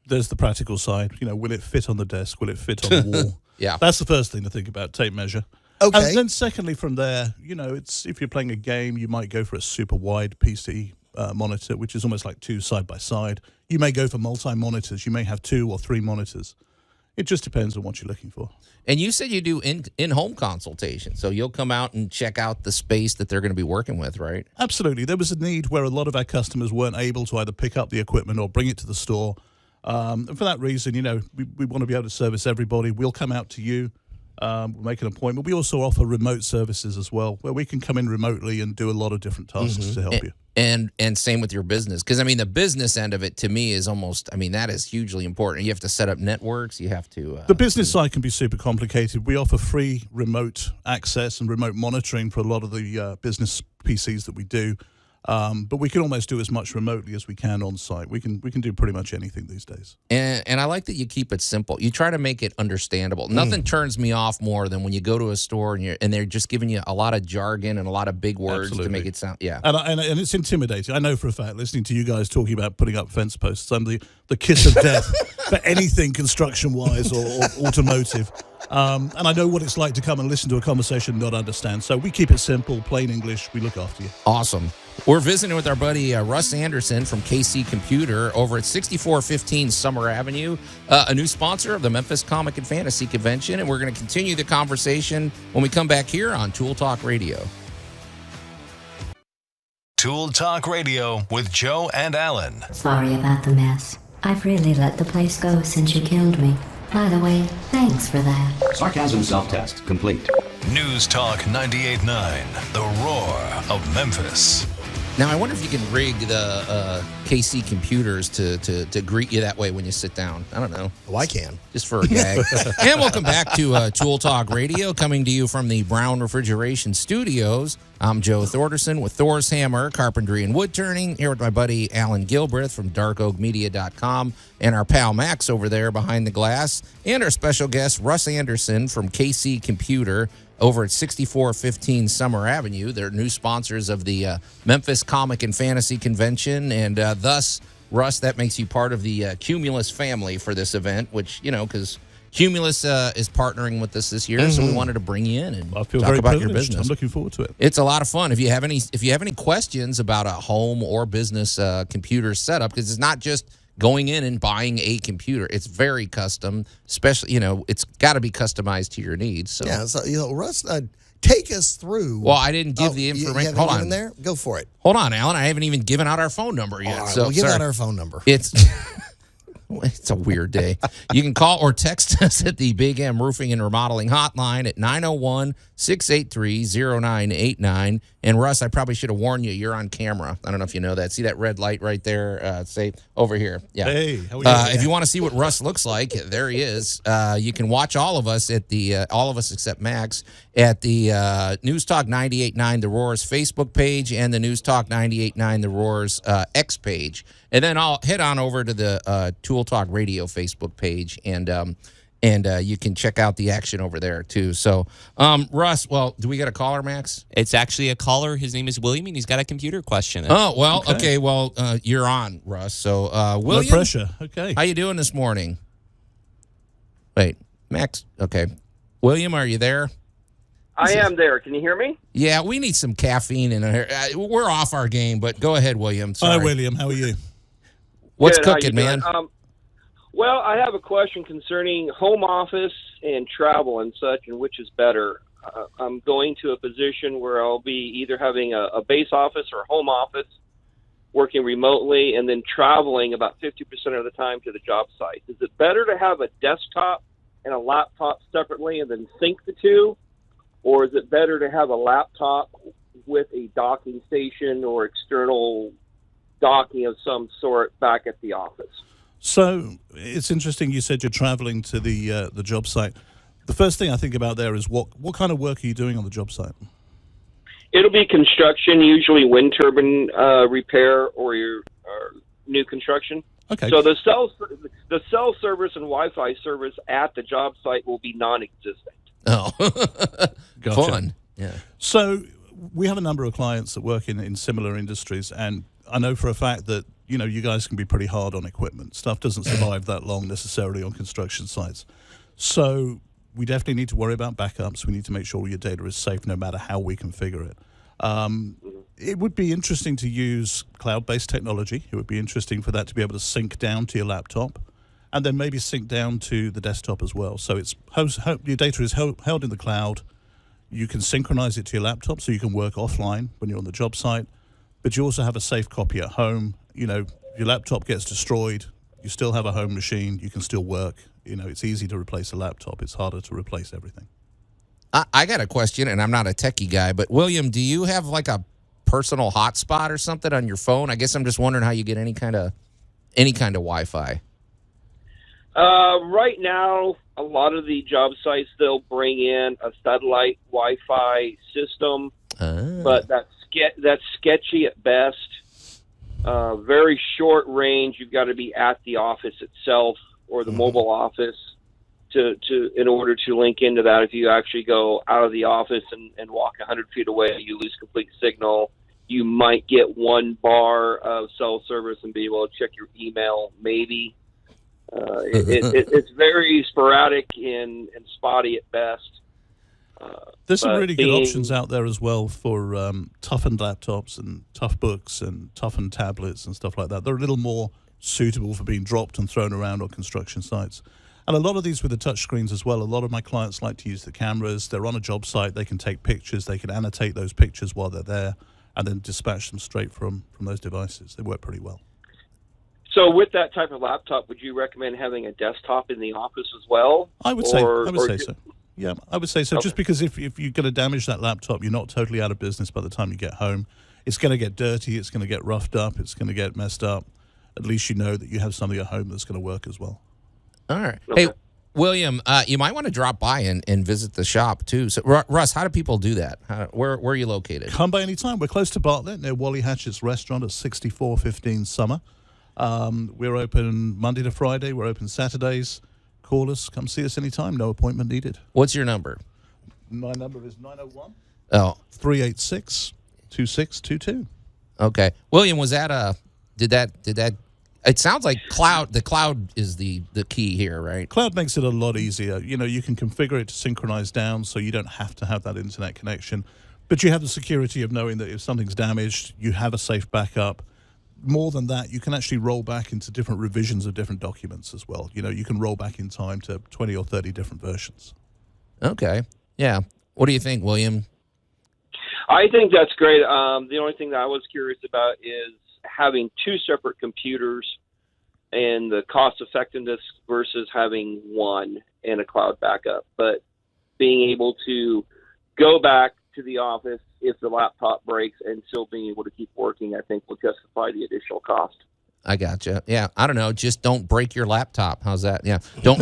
There's the practical side. Will it fit on the desk? Will it fit on the wall? Yeah. That's the first thing to think about, tape measure. Okay. And then secondly, from there, it's if you're playing a game, you might go for a super wide PC monitor, which is almost like 2 side by side. You may go for multi-monitors. You may have 2 or 3 monitors. It just depends on what you're looking for. And you said you do in-home consultation, so you'll come out and check out the space that they're going to be working with, right? Absolutely. There was a need where a lot of our customers weren't able to either pick up the equipment or bring it to the store. And for that reason, we want to be able to service everybody. We'll come out to you. We'll make an appointment. We also offer remote services as well, where we can come in remotely and do a lot of different tasks to help you. And same with your business. Because, the business end of it, to me, is almost, that is hugely important. You have to set up networks. You have to... the business side can be super complicated. We offer free remote access and remote monitoring for a lot of the business PCs that we do. But we can almost do as much remotely as we can on site. We can do pretty much anything these days. And I like that you keep it simple. You try to make it understandable. Nothing turns me off more than when you go to a store and they're just giving you a lot of jargon and a lot of big words to make it sound, yeah. And it's intimidating. I know for a fact, listening to you guys talking about putting up fence posts, I'm the kiss of death for anything construction-wise or automotive. And I know what it's like to come and listen to a conversation and not understand. So we keep it simple, plain English. We look after you. Awesome. We're visiting with our buddy Russ Anderson from KC Computer over at 6415 Summer Avenue, a new sponsor of the Memphis Comic and Fantasy Convention. And we're going to continue the conversation when we come back here on Tool Talk Radio. Tool Talk Radio with Joe and Allan. Sorry about the mess. I've really let the place go since you killed me. By the way, thanks for that. Sarcasm self-test complete. News Talk 98.9, the roar of Memphis. Now, I wonder if you can rig the KC computers to greet you that way when you sit down. I don't know. Oh, I can. Just for a gag. And welcome back to Tool Talk Radio, coming to you from the Brown Refrigeration Studios. I'm Joe Thorderson with Thor's Hammer, Carpentry and Wood Turning, here with my buddy Allan Gilbreth from darkoakmedia.com, and our pal Max over there behind the glass, and our special guest Russ Anderson from KC Computer over at 6415 Summer Avenue. They're new sponsors of the Memphis Comic and Fantasy Convention, and thus, Russ, that makes you part of the Cumulus family for this event, which, because Cumulus is partnering with us this year, so we wanted to bring you in and I feel talk very about your privileged. business. I'm looking forward to it. It's a lot of fun. If you have any questions about a home or business computer setup, because it's not just going in and buying a computer. It's very custom, especially, it's got to be customized to your needs. So. Yeah, so, Russ, take us through. Well, I didn't give the information. Hold on. There? Go for it. Hold on, Allan. I haven't even given out our phone number yet. All right, so we'll give out our phone number. It's It's a weird day. You can call or text us at the Big M Roofing and Remodeling Hotline at 901-683-0989. And Russ, I probably should have warned you. You're on camera. I don't know if you know that. See that red light right there? Say over here. Yeah. Hey, how are you? If you want to see what Russ looks like, there he is. You can watch all of us at the all of us except Max at the News Talk 98.9 The Roar's Facebook page and the News Talk 98.9 The Roar's X page. And then I'll head on over to the Tool Talk Radio Facebook page, and you can check out the action over there too. So, Russ, well, do we got a caller, Max? It's actually a caller. His name is William, and he's got a computer question. Oh, well, okay. Well, you're on, Russ. So, William, no pressure. Okay. How you doing this morning? Wait, Max. Okay, William, are you there? I am there. Can you hear me? Yeah, we need some caffeine in here. We're off our game, but go ahead, William. Sorry. Hi, William. How are you? What's Good. cooking, man? Well, I have a question concerning home office and travel and such, and which is better. I'm going to a position where I'll be either having a base office or home office, working remotely, and then traveling about 50% of the time to the job site. Is it better to have a desktop and a laptop separately and then sync the two? Or is it better to have a laptop with a docking station or external docking of some sort back at the office? So it's interesting you said you're traveling to the job site. The first thing I think about there is what kind of work are you doing on the job site? It'll be construction, usually wind turbine repair or new construction. Okay. So the cell service and Wi-Fi service at the job site will be non-existent. Oh, Gotcha. Fun. Yeah. So we have a number of clients that work in similar industries, and I know for a fact that, you know, you guys can be pretty hard on equipment. Stuff doesn't survive that long necessarily on construction sites. So we definitely need to worry about backups. We need to make sure your data is safe no matter how we configure it. It would be interesting to use cloud-based technology. It would be interesting for that to be able to sync down to your laptop and then maybe sync down to the desktop as well. So it's your data is held in the cloud. You can synchronize it to your laptop so you can work offline when you're on the job site, but you also have a safe copy at home. You know, your laptop gets destroyed, you still have a home machine, you can still work. You know, it's easy to replace a laptop. It's harder to replace everything. I got a question, and I'm not a techie guy, but William, do you have like a personal hotspot or something on your phone? I guess I'm just wondering how you get any kind of Wi-Fi. Right now, a lot of the job sites, they'll bring in a satellite Wi-Fi system, but that's sketchy at best. Very short range. You've got to be at the office itself or the mobile office in order to link into that. If you actually go out of the office and walk 100 feet away, you lose complete signal. You might get one bar of cell service and be able to check your email, maybe. It's very sporadic and spotty at best. There's some really good options out there as well for toughened laptops and tough books and toughened tablets and stuff like that. They're a little more suitable for being dropped and thrown around on construction sites. And a lot of these with the touch screens as well. A lot of my clients like to use the cameras. They're on a job site. They can take pictures. They can annotate those pictures while they're there and then dispatch them straight from those devices. They work pretty well. So with that type of laptop, would you recommend having a desktop in the office as well? I would say so. Yeah, I would say so. Okay. Just because if you're going to damage that laptop, you're not totally out of business by the time you get home. It's going to get dirty. It's going to get roughed up. It's going to get messed up. At least you know that you have something at home that's going to work as well. All right. Okay. Hey, William, you might want to drop by and visit the shop, too. So, Russ, how do people do that? Where are you located? Come by anytime. We're close to Bartlett, near Wally Hatchett's restaurant at 6415 Summer. We're open Monday to Friday. We're open Saturdays. Call us. Come see us anytime. No appointment needed. What's your number? My number is 901 386 2622. Okay. William, was that did that it sounds like the cloud is the key here, right? Cloud makes it a lot easier. You know, you can configure it to synchronize down so you don't have to have that internet connection, but you have the security of knowing that if something's damaged, you have a safe backup. More than that, you can actually roll back into different revisions of different documents as well. You know, you can roll back in time to 20 or 30 different versions. Okay. Yeah. What do you think, William? I think that's great. The only thing that I was curious about is having two separate computers and the cost effectiveness versus having one and a cloud backup. But being able to go back to the office if the laptop breaks and still being able to keep working, I think will justify the additional cost. I gotcha. Yeah, I don't know. Just don't break your laptop. How's that? Yeah, don't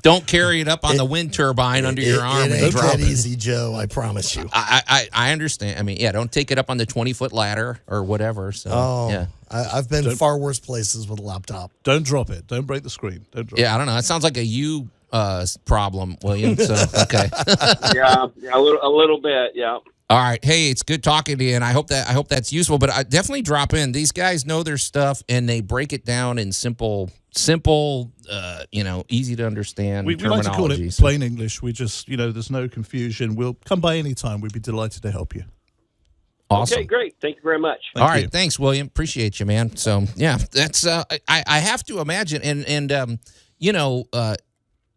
don't carry it up on the wind turbine under your arm. It and ain't drop that it. easy, Joe. I promise you. I understand. I mean, yeah, don't take it up on the 20-foot ladder or whatever. So, yeah. I've been far worse places with a laptop. Don't drop it. Don't break the screen. Don't drop it. I don't know. That sounds like a you problem, William. So, okay. yeah, a little bit. Yeah. All right. Hey, it's good talking to you, and I hope that's useful. But I definitely drop in. These guys know their stuff, and they break it down in simple, easy to understand We like to call it plain English. We just, there's no confusion. We'll come by any time. We'd be delighted to help you. Awesome. Okay, great. Thank you very much. All right. Thanks, William. Appreciate you, man. So, yeah, that's I have to imagine, and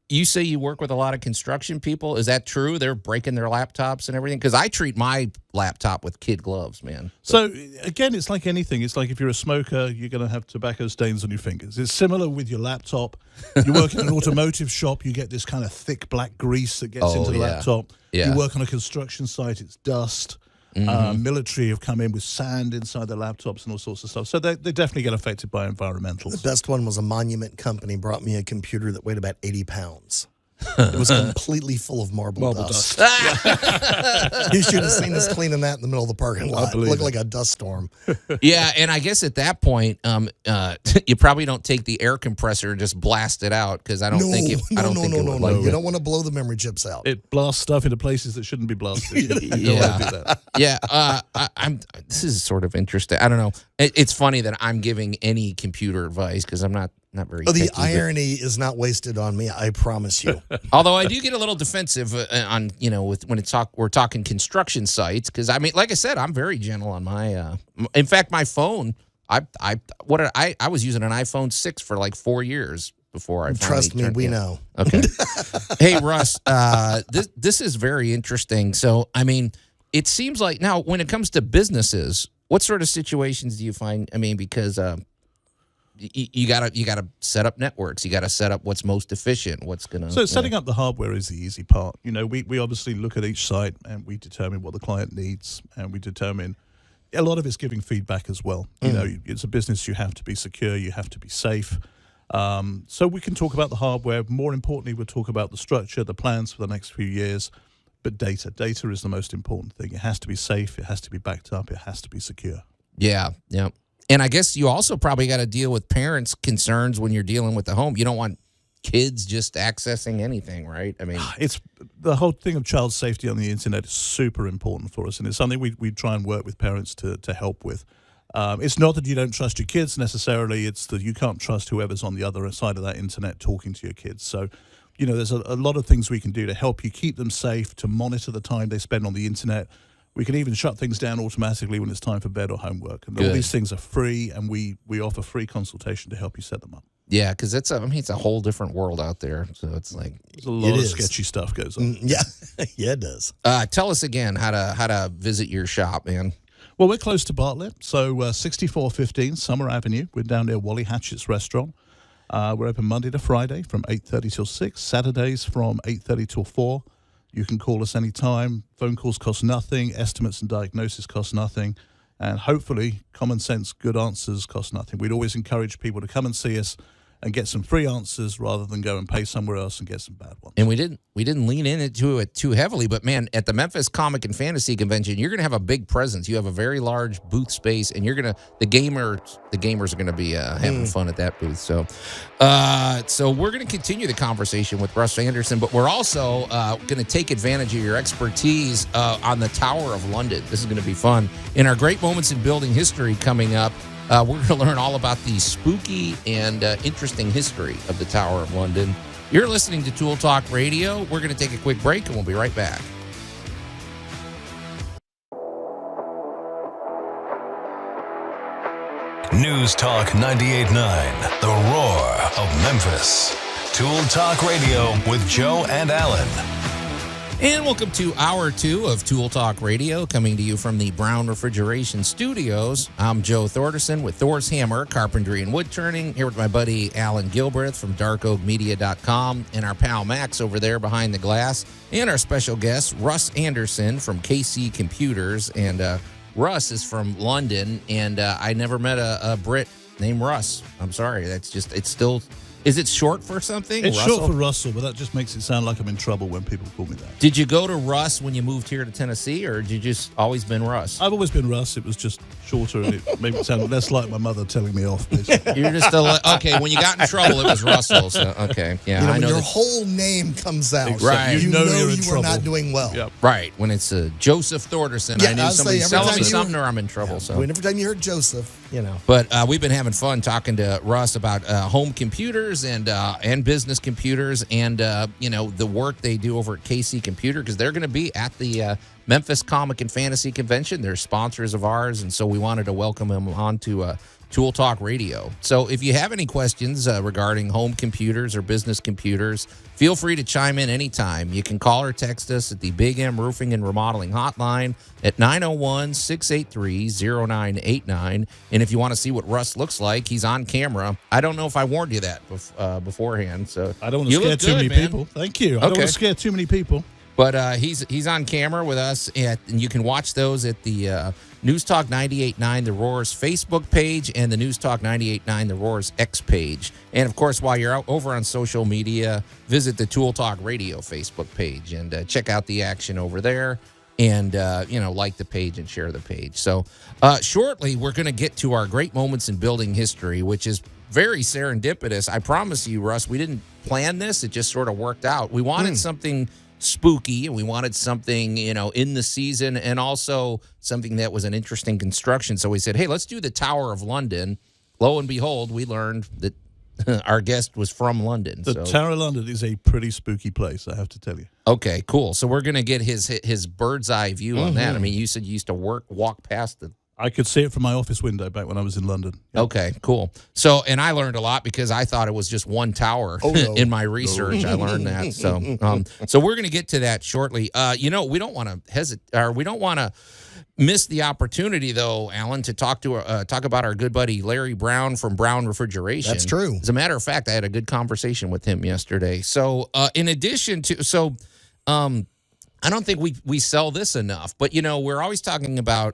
you say you work with a lot of construction people. Is that true? They're breaking their laptops and everything? Because I treat my laptop with kid gloves, man. So, again, it's like anything. It's like if you're a smoker, you're going to have tobacco stains on your fingers. It's similar with your laptop. You work in an automotive shop, you get this kind of thick black grease that gets into the laptop. Yeah. You work on a construction site, it's dust. Military have come in with sand inside their laptops and all sorts of stuff. So they definitely get affected by environmentals. The best one was a Monument company brought me a computer that weighed about 80 pounds. It was completely full of marble dust. You should have seen us cleaning that in the middle of the parking lot. It looked like a dust storm. Yeah, and I guess at that point, you probably don't take the air compressor and just blast it out because I don't think it. No. You don't want to blow the memory chips out. It blasts stuff into places that shouldn't be blasted. This is sort of interesting. I don't know. It's funny that I'm giving any computer advice because I'm not very. The irony is not wasted on me. I promise you. Although I do get a little defensive on when we're talking construction sites because I mean, like I said, I'm very gentle on my. In fact, my phone, I was using an iPhone 6 for like 4 years before I trust me. We know. Okay. Hey Russ, this is very interesting. So I mean, it seems like now when it comes to businesses, what sort of situations do you find? I mean, because. You gotta set up networks. You gotta set up what's most efficient. So setting up the hardware is the easy part. We obviously look at each site and we determine what the client needs, and we determine a lot of it's giving feedback as well. It's a business. You have to be secure. You have to be safe. So we can talk about the hardware. More importantly, we'll talk about the structure, the plans for the next few years. But data is the most important thing. It has to be safe. It has to be backed up. It has to be secure. Yeah. And I guess you also probably got to deal with parents' concerns when you're dealing with the home. You don't want kids just accessing anything, right? I mean, it's the whole thing of child safety on the internet is super important for us, and it's something we try and work with parents to help with. It's not that you don't trust your kids necessarily; it's that you can't trust whoever's on the other side of that internet talking to your kids. So, there's a lot of things we can do to help you keep them safe, to monitor the time they spend on the internet. We can even shut things down automatically when it's time for bed or homework. And all these things are free, and we offer free consultation to help you set them up. Yeah, because it's a whole different world out there. So it's like there's a lot of sketchy stuff goes on. Yeah, it does. Tell us again how to visit your shop, man. Well, we're close to Bartlett, so 6415 Summer Avenue. We're down near Wally Hatchett's restaurant. We're open Monday to Friday from 8:30 till 6. Saturdays from 8:30 till 4. You can call us anytime. Phone calls cost nothing. Estimates and diagnosis cost nothing. And hopefully, common sense, good answers cost nothing. We'd always encourage people to come and see us and get some free answers rather than go and pay somewhere else and get some bad ones. And we didn't lean into it too heavily, but man, at the Memphis Comic and Fantasy Convention, you're going to have a big presence. You have a very large booth space, and the gamers are going to be having fun at that booth. So we're going to continue the conversation with Russ Anderson, but we're also going to take advantage of your expertise on the Tower of London. This is going to be fun. In our Great Moments in Building History coming up, we're going to learn all about the spooky and interesting history of the Tower of London. You're listening to Tool Talk Radio. We're going to take a quick break, and we'll be right back. News Talk 98.9, the roar of Memphis. Tool Talk Radio with Joe and Allan. And welcome to Hour 2 of Tool Talk Radio, coming to you from the Brown Refrigeration Studios. I'm Joe Thorderson with Thor's Hammer, Carpentry and Wood Turning, here with my buddy Allan Gilbreth from darkoakmedia.com, and our pal Max over there behind the glass, and our special guest, Russ Anderson from KC Computers. And Russ is from London, and I never met a Brit named Russ. I'm sorry, it's still... Is it short for something? It's Russell? short for Russell, but that just makes it sound like I'm in trouble when people call me that. Did you go to Russ when you moved here to Tennessee, or did you just always been Russ? I've always been Russ. It was just shorter, and it made it sound less like my mother telling me off. Basically. You're just okay. When you got in trouble, it was Russell. So okay, yeah, I know. When your whole name comes out, exactly. Right? You know you're in you trouble. are not doing well. Yep. Right. When it's Joseph Thorderson, I knew somebody selling me something, or I'm in trouble. Yeah, so every time you heard Joseph, you know. But we've been having fun talking to Russ about home computers and business computers, and the work they do over at KC Computer, because they're going to be at the Memphis Comic and Fantasy Convention. They're sponsors of ours, and so we wanted to welcome them on to Tool Talk Radio. So if you have any questions regarding home computers or business computers, feel free to chime in anytime. You can call or text us at the Big M Roofing and Remodeling Hotline at 901-683-0989. And if you want to see what Russ looks like, he's on camera. I don't know if I warned you that beforehand. So I don't want to scare too many people. Thank you. I don't want to scare too many people. But he's on camera with us, and you can watch those at the News Talk 98.9 The Roar's Facebook page and the News Talk 98.9 The Roar's X page. And, of course, while you're out over on social media, visit the Tool Talk Radio Facebook page and check out the action over there and, like the page and share the page. So shortly, we're going to get to our great moments in building history, which is very serendipitous. I promise you, Russ, we didn't plan this. It just sort of worked out. We wanted something spooky, and we wanted something in the season, and also something that was an interesting construction. So we said, hey, let's do the Tower of London. Lo and behold, we learned that our guest was from London. The Tower of London is a pretty spooky place, I have to tell you. Okay, cool. So we're going to get his bird's eye view on that. I mean, you said you used to walk past the... I could see it from my office window back when I was in London. Yep. Okay, cool. So, and I learned a lot because I thought it was just one tower in my research. I learned that. So, so we're going to get to that shortly. We don't want to hesitate, or we don't want to miss the opportunity, though, Allan, to talk about our good buddy Larry Brown from Brown Refrigeration. That's true. As a matter of fact, I had a good conversation with him yesterday. So, in addition to I don't think we sell this enough, but we're always talking about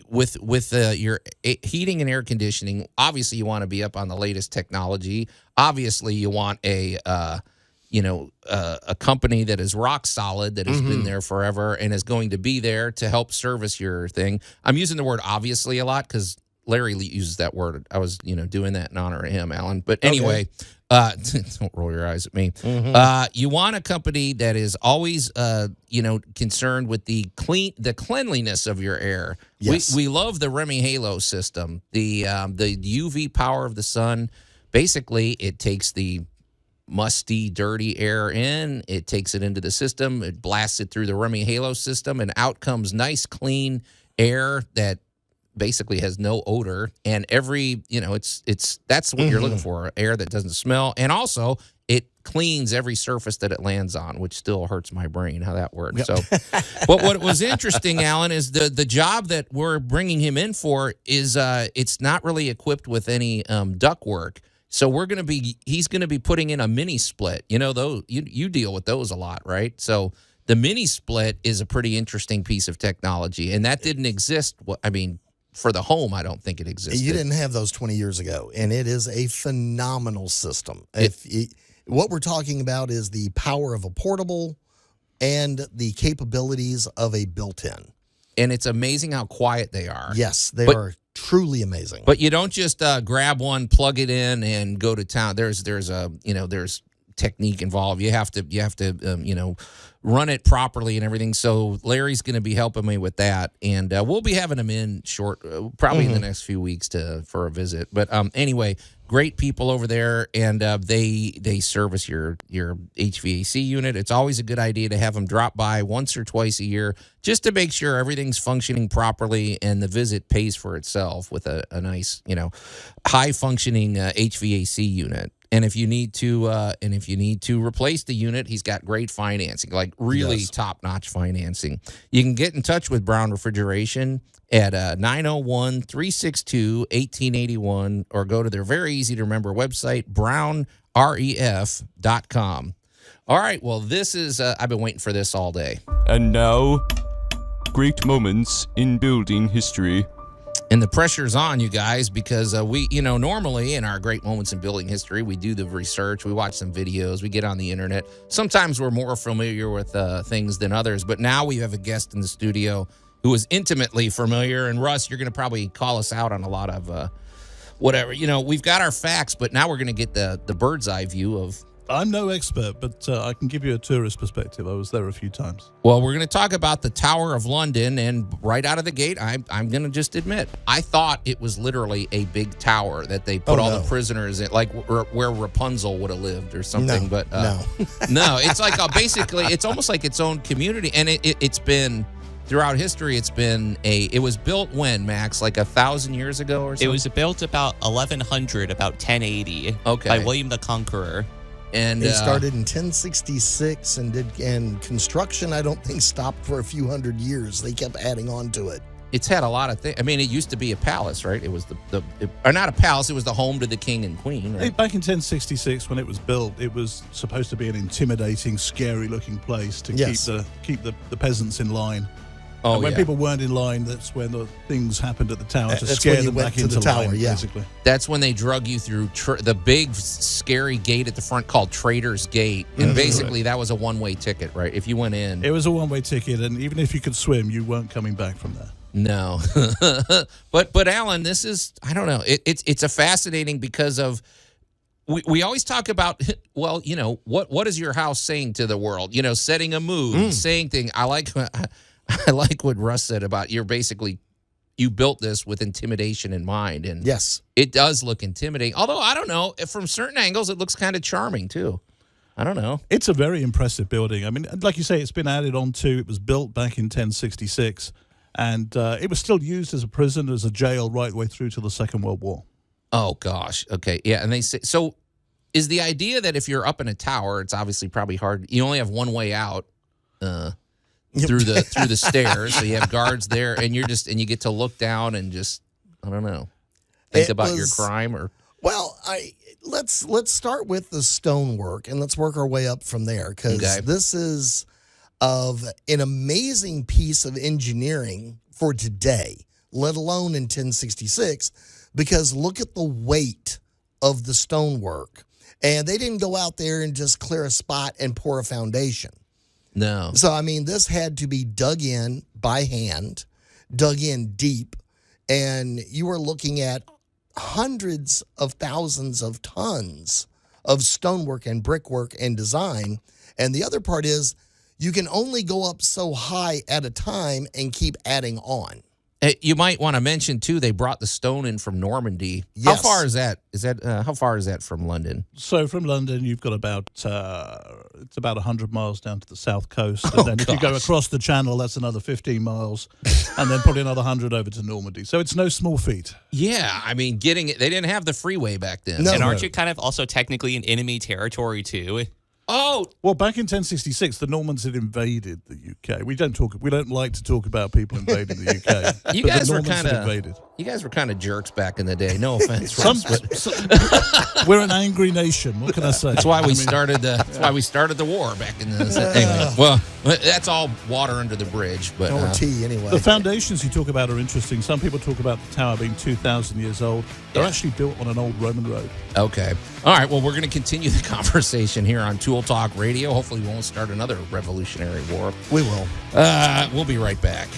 with your heating and air conditioning. Obviously, you want to be up on the latest technology. Obviously, you want a company that is rock solid, that has been there forever and is going to be there to help service your thing. I'm using the word obviously a lot because Larry uses that word. I was, doing that in honor of him, Allan. But anyway, don't roll your eyes at me. You want a company that is always, concerned with the cleanliness of your air. Yes. We love the Remy Halo system. The UV power of the sun. Basically, it takes the musty, dirty air in. It takes it into the system. It blasts it through the Remy Halo system, and out comes nice, clean air that basically has no odor, and that's what you're looking for, air that doesn't smell, and also it cleans every surface that it lands on, which still hurts my brain how that works. Yep. So but what was interesting, Allan, is the job that we're bringing him in for is it's not really equipped with any duct work. So he's going to be putting in a mini split. Those you deal with those a lot, right? So the mini split is a pretty interesting piece of technology, and that didn't exist. For the home, I don't think it existed. You didn't have those 20 years ago, and it is a phenomenal system. What we're talking about is the power of a portable and the capabilities of a built-in. And it's amazing how quiet they are. Yes, they are truly amazing. But you don't just grab one, plug it in, and go to town. There's technique involved. You have to run it properly and everything. So Larry's going to be helping me with that, and we'll be having him in probably in the next few weeks for a visit. But anyway, great people over there, and they service your HVAC unit. It's always a good idea to have them drop by once or twice a year just to make sure everything's functioning properly, and the visit pays for itself with a nice high functioning HVAC unit. And if you need to replace the unit, he's got great financing, like really top-notch financing. You can get in touch with Brown Refrigeration at 901-362-1881 or go to their very easy-to-remember website, brownref.com. All right, well, this is, I've been waiting for this all day. And now, great moments in building history. And the pressure's on, you guys, because we, normally in our great moments in building history, we do the research, we watch some videos, we get on the internet. Sometimes we're more familiar with things than others, but now we have a guest in the studio who is intimately familiar. And Russ, you're going to probably call us out on a lot of whatever. We've got our facts, but now we're going to get the bird's eye view of. I'm no expert, but I can give you a tourist perspective. I was there a few times. Well, we're going to talk about the Tower of London, and right out of the gate, I'm going to just admit, I thought it was literally a big tower that they put the prisoners in, like where Rapunzel would have lived or something. No, but no, it's like basically, it's almost like its own community, and it's been throughout history. It was built when, Max, like 1,000 years ago or something. It was built about 1100, about 1080, by William the Conqueror. And it started in 1066 and construction, I don't think, stopped for a few hundred years. They kept adding on to it. It's had a lot of things. I mean, it used to be a palace, right? It was or not a palace. It was the home to the king and queen. Right? Back in 1066, when it was built, it was supposed to be an intimidating, scary-looking place to keep the peasants in line. And when people weren't in line, that's when the things happened at the tower to scare them back into the tower. Basically. That's when they drug you through the big, scary gate at the front called Trader's Gate. And basically, that was a one-way ticket, right? If you went in. It was a one-way ticket, and even if you could swim, you weren't coming back from there. No. But Allan, this is, I don't know. It's a fascinating because of, we always talk about, well, what is your house saying to the world? Setting a mood, saying things. I like what Russ said about you built this with intimidation in mind. And yes, it does look intimidating. Although, I don't know, from certain angles, it looks kind of charming, too. I don't know. It's a very impressive building. I mean, like you say, it's been added on to. It was built back in 1066, and it was still used as a prison, as a jail, right the way through to the Second World War. Oh, gosh. Okay. Yeah, and they say, so is the idea that if you're up in a tower, it's obviously probably hard. You only have one way out. Through the stairs, so you have guards there, and you get to look down and just, I don't know, think about your crime or. Well, let's start with the stonework and let's work our way up from there, because this is of an amazing piece of engineering for today, let alone in 1066, because look at the weight of the stonework, and they didn't go out there and just clear a spot and pour a foundation. No. So, I mean, this had to be dug in by hand, dug in deep, and you were looking at hundreds of thousands of tons of stonework and brickwork and design. And the other part is you can only go up so high at a time and keep adding on. You might want to mention, too, they brought the stone in from Normandy. Yes. How far is that? How far is that from London? So from London, you've got about it's about 100 miles down to the south coast. And then if you go across the channel, that's another 15 miles. And then probably another 100 over to Normandy. So it's no small feat. Yeah, I mean, getting it, they didn't have the freeway back then. No. And aren't you kind of also technically in enemy territory, too? Oh, well, back in 1066, the Normans had invaded the UK. We don't like to talk about people invading the UK. You guys were kind of jerks back in the day. No offense, Russ, we're an angry nation. What can I say? That's why we started the war back in the. Anyway, well, that's all water under the bridge. But or tea anyway. The foundations you talk about are interesting. Some people talk about the tower being 2,000 years old. They're actually built on an old Roman road. Okay. All right. Well, we're going to continue the conversation here on Tool Talk Radio. Hopefully, we won't start another Revolutionary War. We will. We'll be right back.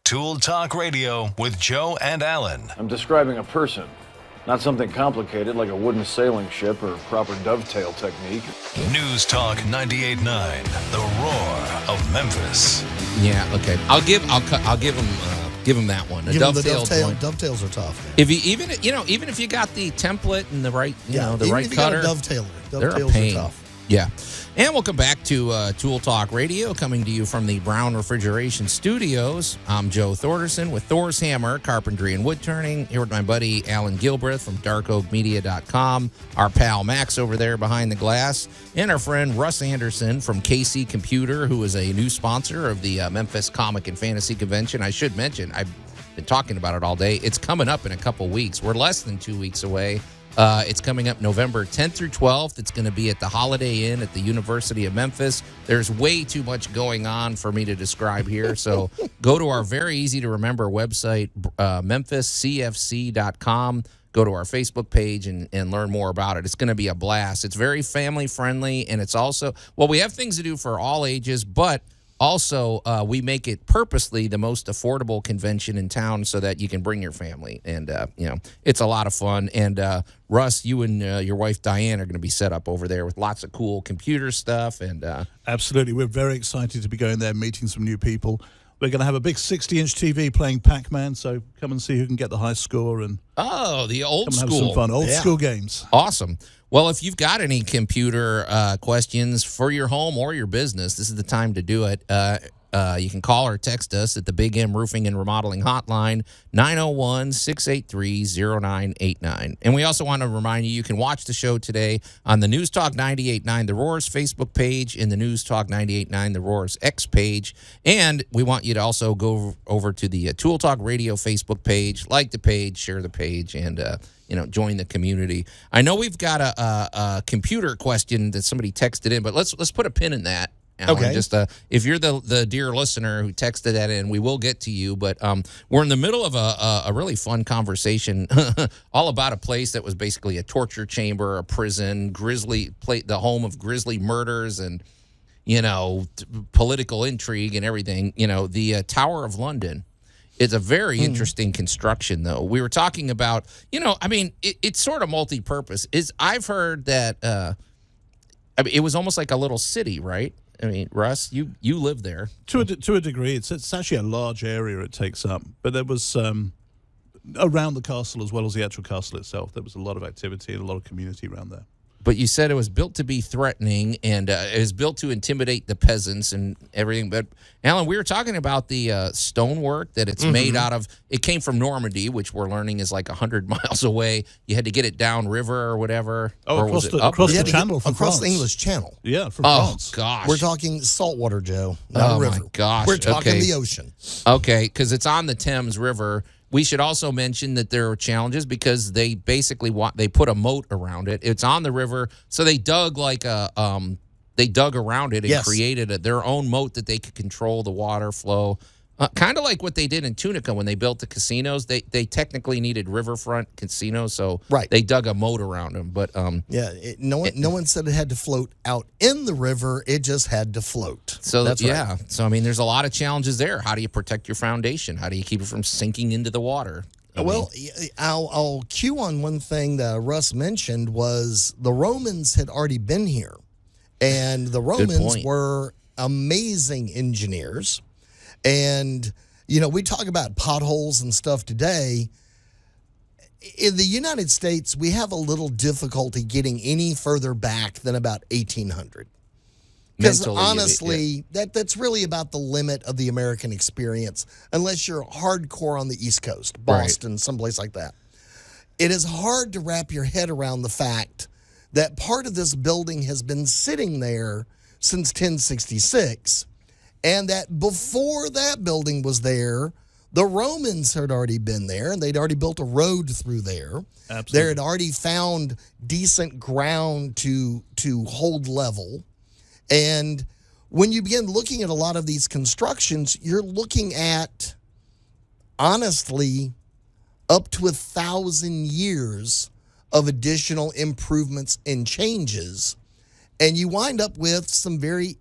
Tool Talk Radio with Joe and Allan. I'm describing a person, not something complicated like a wooden sailing ship or proper dovetail technique. News Talk 98.9, the roar of Memphis. Yeah. Okay. I'll give him that one. Give him the dovetail. Dovetails are tough. Man. If you even if you got the template and the right the right even if cutter, you got a dovetailer. they're a Dovetails pain. are tough. Yeah. And welcome back to Tool Talk Radio, coming to you from the Brown Refrigeration Studios. I'm Joe Thorderson with Thor's Hammer, Carpentry and Wood Turning, here with my buddy Allan Gilbreth from darkoakmedia.com, our pal Max over there behind the glass, and our friend Russ Anderson from KC Computer, who is a new sponsor of the Memphis Comic and Fantasy Convention. I should mention, I've been talking about it all day. It's coming up in a couple weeks. We're less than 2 weeks away. It's coming up November 10th through 12th. It's going to be at the Holiday Inn at the University of Memphis. There's way too much going on for me to describe here. So go to our very easy to remember website, memphiscfc.com. Go to our Facebook page and learn more about it. It's going to be a blast. It's very family friendly. And it's also, well, we have things to do for all ages, but also, we make it purposely the most affordable convention in town so that you can bring your family. And, it's a lot of fun. And, Russ, you and your wife, Diane, are going to be set up over there with lots of cool computer stuff. And Absolutely. We're very excited to be going there, meeting some new people. We're going to have a big 60-inch TV playing Pac-Man, so come and see who can get the high score. And the old come and school. have some fun. Old school games. Awesome. Well, if you've got any computer questions for your home or your business, this is the time to do it. You can call or text us at the Big M Roofing and Remodeling Hotline, 901-683-0989. And we also want to remind you can watch the show today on the News Talk 98.9 The Roar's Facebook page and the News Talk 98.9 The Roar's X page. And we want you to also go over to the Tool Talk Radio Facebook page, like the page, share the page, and join the community. I know we've got a computer question that somebody texted in, but let's put a pin in that. Allan. Okay. Just if you're the dear listener who texted that in, we will get to you. But we're in the middle of a really fun conversation all about a place that was basically a torture chamber, a prison, the home of grisly murders and political intrigue and everything. The Tower of London. It's a very interesting construction, though. We were talking about, it's sort of multi-purpose. I've heard that it was almost like a little city, right? I mean, Russ, you live there. To a degree. It's actually a large area it takes up. But there was, around the castle as well as the actual castle itself, there was a lot of activity and a lot of community around there. But you said it was built to be threatening and it was built to intimidate the peasants and everything. But, Allan, we were talking about the stonework that it's made out of. It came from Normandy, which we're learning is like 100 miles away. You had to get it down river or whatever. Oh, or across the channel from across France. the English Channel. Yeah, from France. Oh, gosh. We're talking saltwater, Joe, not a river. My gosh. We're talking Okay. the ocean. Okay, because it's on the Thames River. We should also mention that there are challenges because they basically they put a moat around it. It's on the river, so they dug around it and created their own moat that they could control the water flow. Kind of like what they did in Tunica when they built the casinos. They technically needed riverfront casinos, so they dug a moat around them. But no one said it had to float out in the river. It just had to float. So that's right. So I mean, there's a lot of challenges there. How do you protect your foundation? How do you keep it from sinking into the water? I'll cue on one thing that Russ mentioned was the Romans had already been here, and the Romans were amazing engineers. And, we talk about potholes and stuff today. In the United States, we have a little difficulty getting any further back than about 1800. Because honestly, that's really about the limit of the American experience, unless you're hardcore on the East Coast, Boston, someplace like that. It is hard to wrap your head around the fact that part of this building has been sitting there since 1066. And that before that building was there, the Romans had already been there, and they'd already built a road through there. Absolutely. They had already found decent ground to hold level. And when you begin looking at a lot of these constructions, you're looking at, honestly, up to 1,000 years of additional improvements and changes. And you wind up with some very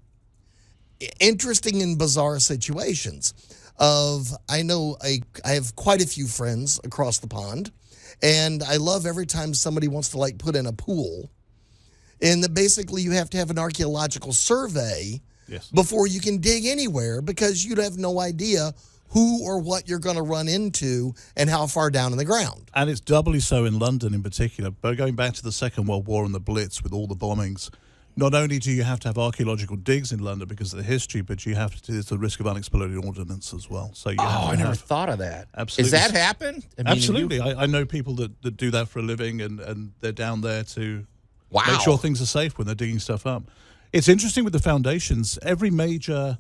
interesting and bizarre situations I have quite a few friends across the pond, and I love every time somebody wants to put in a pool, and that basically you have to have an archaeological survey before you can dig anywhere, because you'd have no idea who or what you're going to run into and how far down in the ground. And it's doubly so in London in particular. But going back to the Second World War and the Blitz with all the bombings, not only do you have to have archaeological digs in London because of the history, but you have to, there's the risk of unexploded ordnance as well. So you I never thought of that. Absolutely. Does that happen? I mean, absolutely. I know people that do that for a living, and they're down there to Wow. make sure things are safe when they're digging stuff up. It's interesting with the foundations. Every major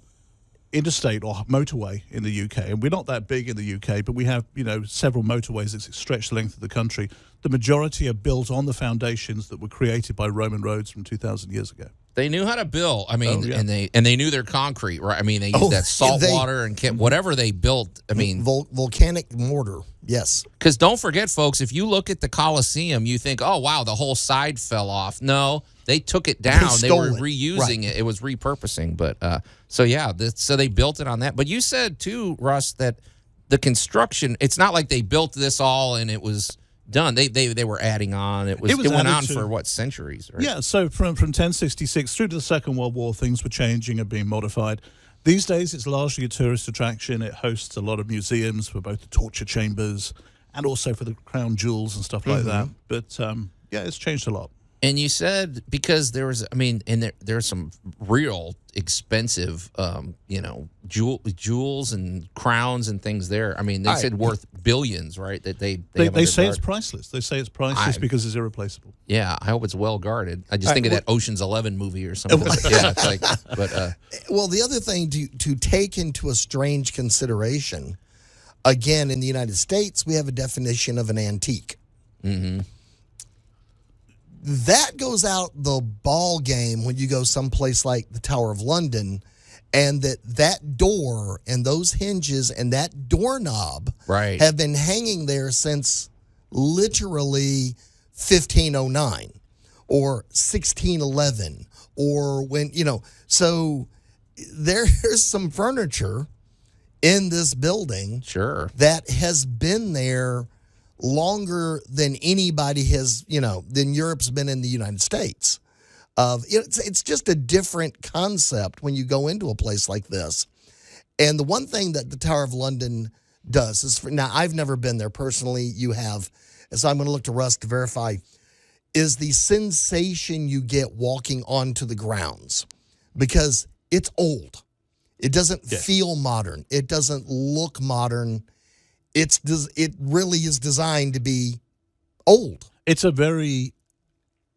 interstate or motorway in the UK, and we're not that big in the UK, but we have, several motorways that stretch the length of the country. The majority are built on the foundations that were created by Roman roads from 2,000 years ago. They knew how to build. I mean, and they knew their concrete, right? I mean, they used that salt water and whatever they built. I mean, volcanic mortar. Yes. Because don't forget, folks, if you look at the Colosseum, you think, oh, wow, the whole side fell off. No, they took it down. They were reusing it. It was repurposing. But so they built it on that. But you said, too, Russ, that the construction, it's not like they built this all and it was done. They were adding on. It went on for what, centuries, right? Yeah, so from 1066 through to the Second World War, things were changing and being modified. These days, it's largely a tourist attraction. It hosts a lot of museums for both the torture chambers and also for the crown jewels and stuff like that. But, it's changed a lot. And you said because there was, there's some real expensive, jewels and crowns and things there. I mean, they said worth billions, right? That they say it's priceless. They say it's priceless because it's irreplaceable. Yeah, I hope it's well guarded. I just think of that Ocean's 11 movie or something. Yeah, it's like, well, the other thing to take into a strange consideration, again, in the United States, we have a definition of an antique. Mm-hmm. That goes out the ball game when you go someplace like the Tower of London, and that door and those hinges and that doorknob have been hanging there since literally 1509 or 1611 or when, so there's some furniture in this building that has been there longer than anybody has, than Europe's been in the United States. It's just a different concept when you go into a place like this. And the one thing that the Tower of London does is, now I've never been there personally, you have, and so I'm going to look to Russ to verify, is the sensation you get walking onto the grounds, because it's old. It doesn't feel modern. It doesn't look modern. It really is designed to be old. It's a very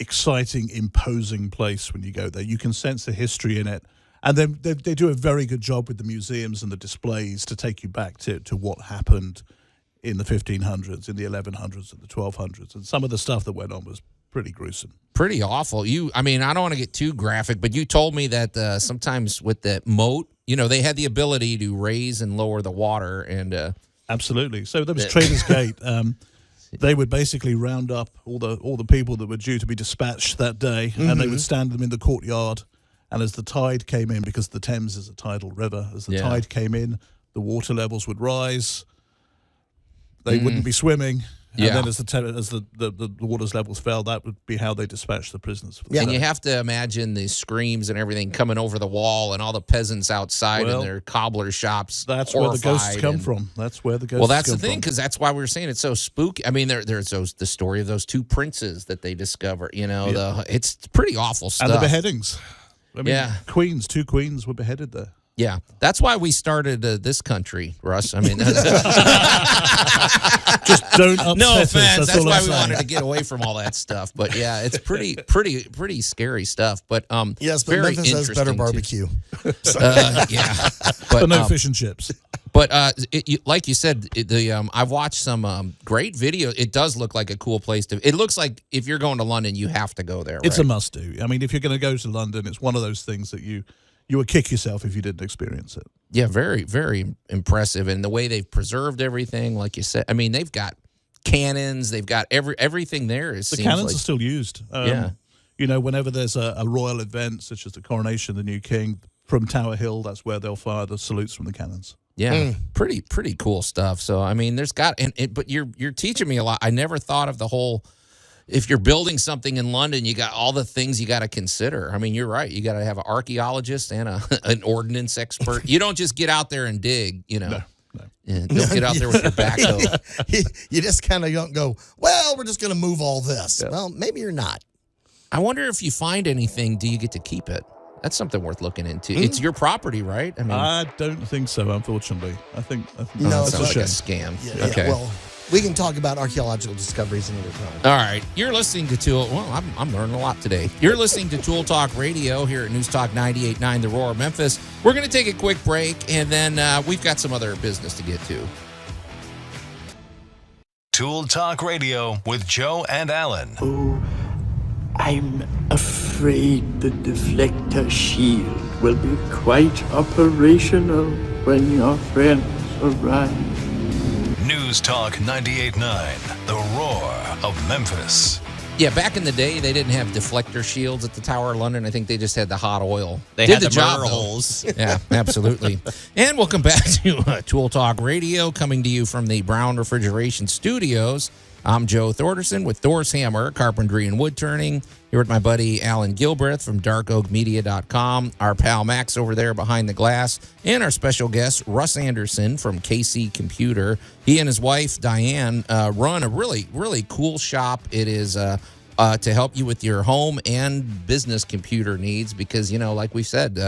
exciting, imposing place when you go there. You can sense the history in it. And then they do a very good job with the museums and the displays to take you back to what happened in the 1500s, in the 1100s, and the 1200s. And some of the stuff that went on was pretty gruesome. Pretty awful. I don't want to get too graphic, but you told me that sometimes with the moat, they had the ability to raise and lower the water and... Absolutely. So there was Traders Gate. They would basically round up all the people that were due to be dispatched that day, and they would stand them in the courtyard. And as the tide came in, because the Thames is a tidal river, as the tide came in, the water levels would rise. They wouldn't be swimming. And then as the water's levels fell, that would be how they dispatched the prisoners. Yeah. And you have to imagine the screams and everything coming over the wall and all the peasants outside in their cobbler shops. That's where the ghosts come from. That's where the ghosts come from. Well, that's the thing, because that's why we were saying it's so spooky. I mean, there's the story of those two princes that they discover. It's pretty awful stuff. And the beheadings. Two queens were beheaded there. Yeah, that's why we started this country, Russ. I mean, just don't upset no offense. Us. That's why we wanted to get away from all that stuff. But yeah, it's pretty scary stuff. But yes, but very Memphis has better barbecue. But no fish and chips. But like you said, I've watched some great video. It does look like a cool place to. It looks like if you're going to London, you have to go there. It's a must do. I mean, if you're going to go to London, it's one of those things that you would kick yourself if you didn't experience it. Yeah, very, very impressive. And the way they've preserved everything, like you said, I mean, they've got cannons. They've got everything there. The cannons are still used. Whenever there's a royal event, such as the coronation of the new king, from Tower Hill, that's where they'll fire the salutes from the cannons. Yeah, pretty cool stuff. So, I mean, but you're teaching me a lot. I never thought of the whole... If you're building something in London, you got all the things you got to consider. I mean, you're right. You got to have an archaeologist and an ordnance expert. You don't just get out there and dig, No. Yeah, don't get out there with your backhoe. You just kind of don't go, well, we're just going to move all this. Yeah. Well, maybe you're not. I wonder if you find anything, do you get to keep it? That's something worth looking into. It's your property, right? I mean, I don't think so, unfortunately. I think No, it's that's like a shame. a scam. Yeah, Okay. well, we can talk about archaeological discoveries another time. All right. You're listening to Tool. Well, I'm learning a lot today. You're listening to Tool Talk Radio here at News Talk 98.9 The Roar, Memphis. We're going to take a quick break, and then we've got some other business to get to. Tool Talk Radio with Joe and Allan. Oh, I'm afraid the deflector shield will be quite operational when your friends arrive. News Talk 98.9, The Roar of Memphis. Yeah, back in the day, they didn't have deflector shields at the Tower of London. I think they just had the hot oil. They Did had the job, murder though. holes. Yeah, absolutely. And welcome back to Tool Talk Radio, coming to you from the Brown Refrigeration Studios. I'm Joe Thorderson with Thor's Hammer, Carpentry and Wood Turning. Here with my buddy Allan Gilbreth from darkoakmedia.com, our pal Max over there behind the glass, and our special guest, Russ Anderson from KC Computer. He and his wife, Diane, run a really, really cool shop. It is to help you with your home and business computer needs because, you know, like we said,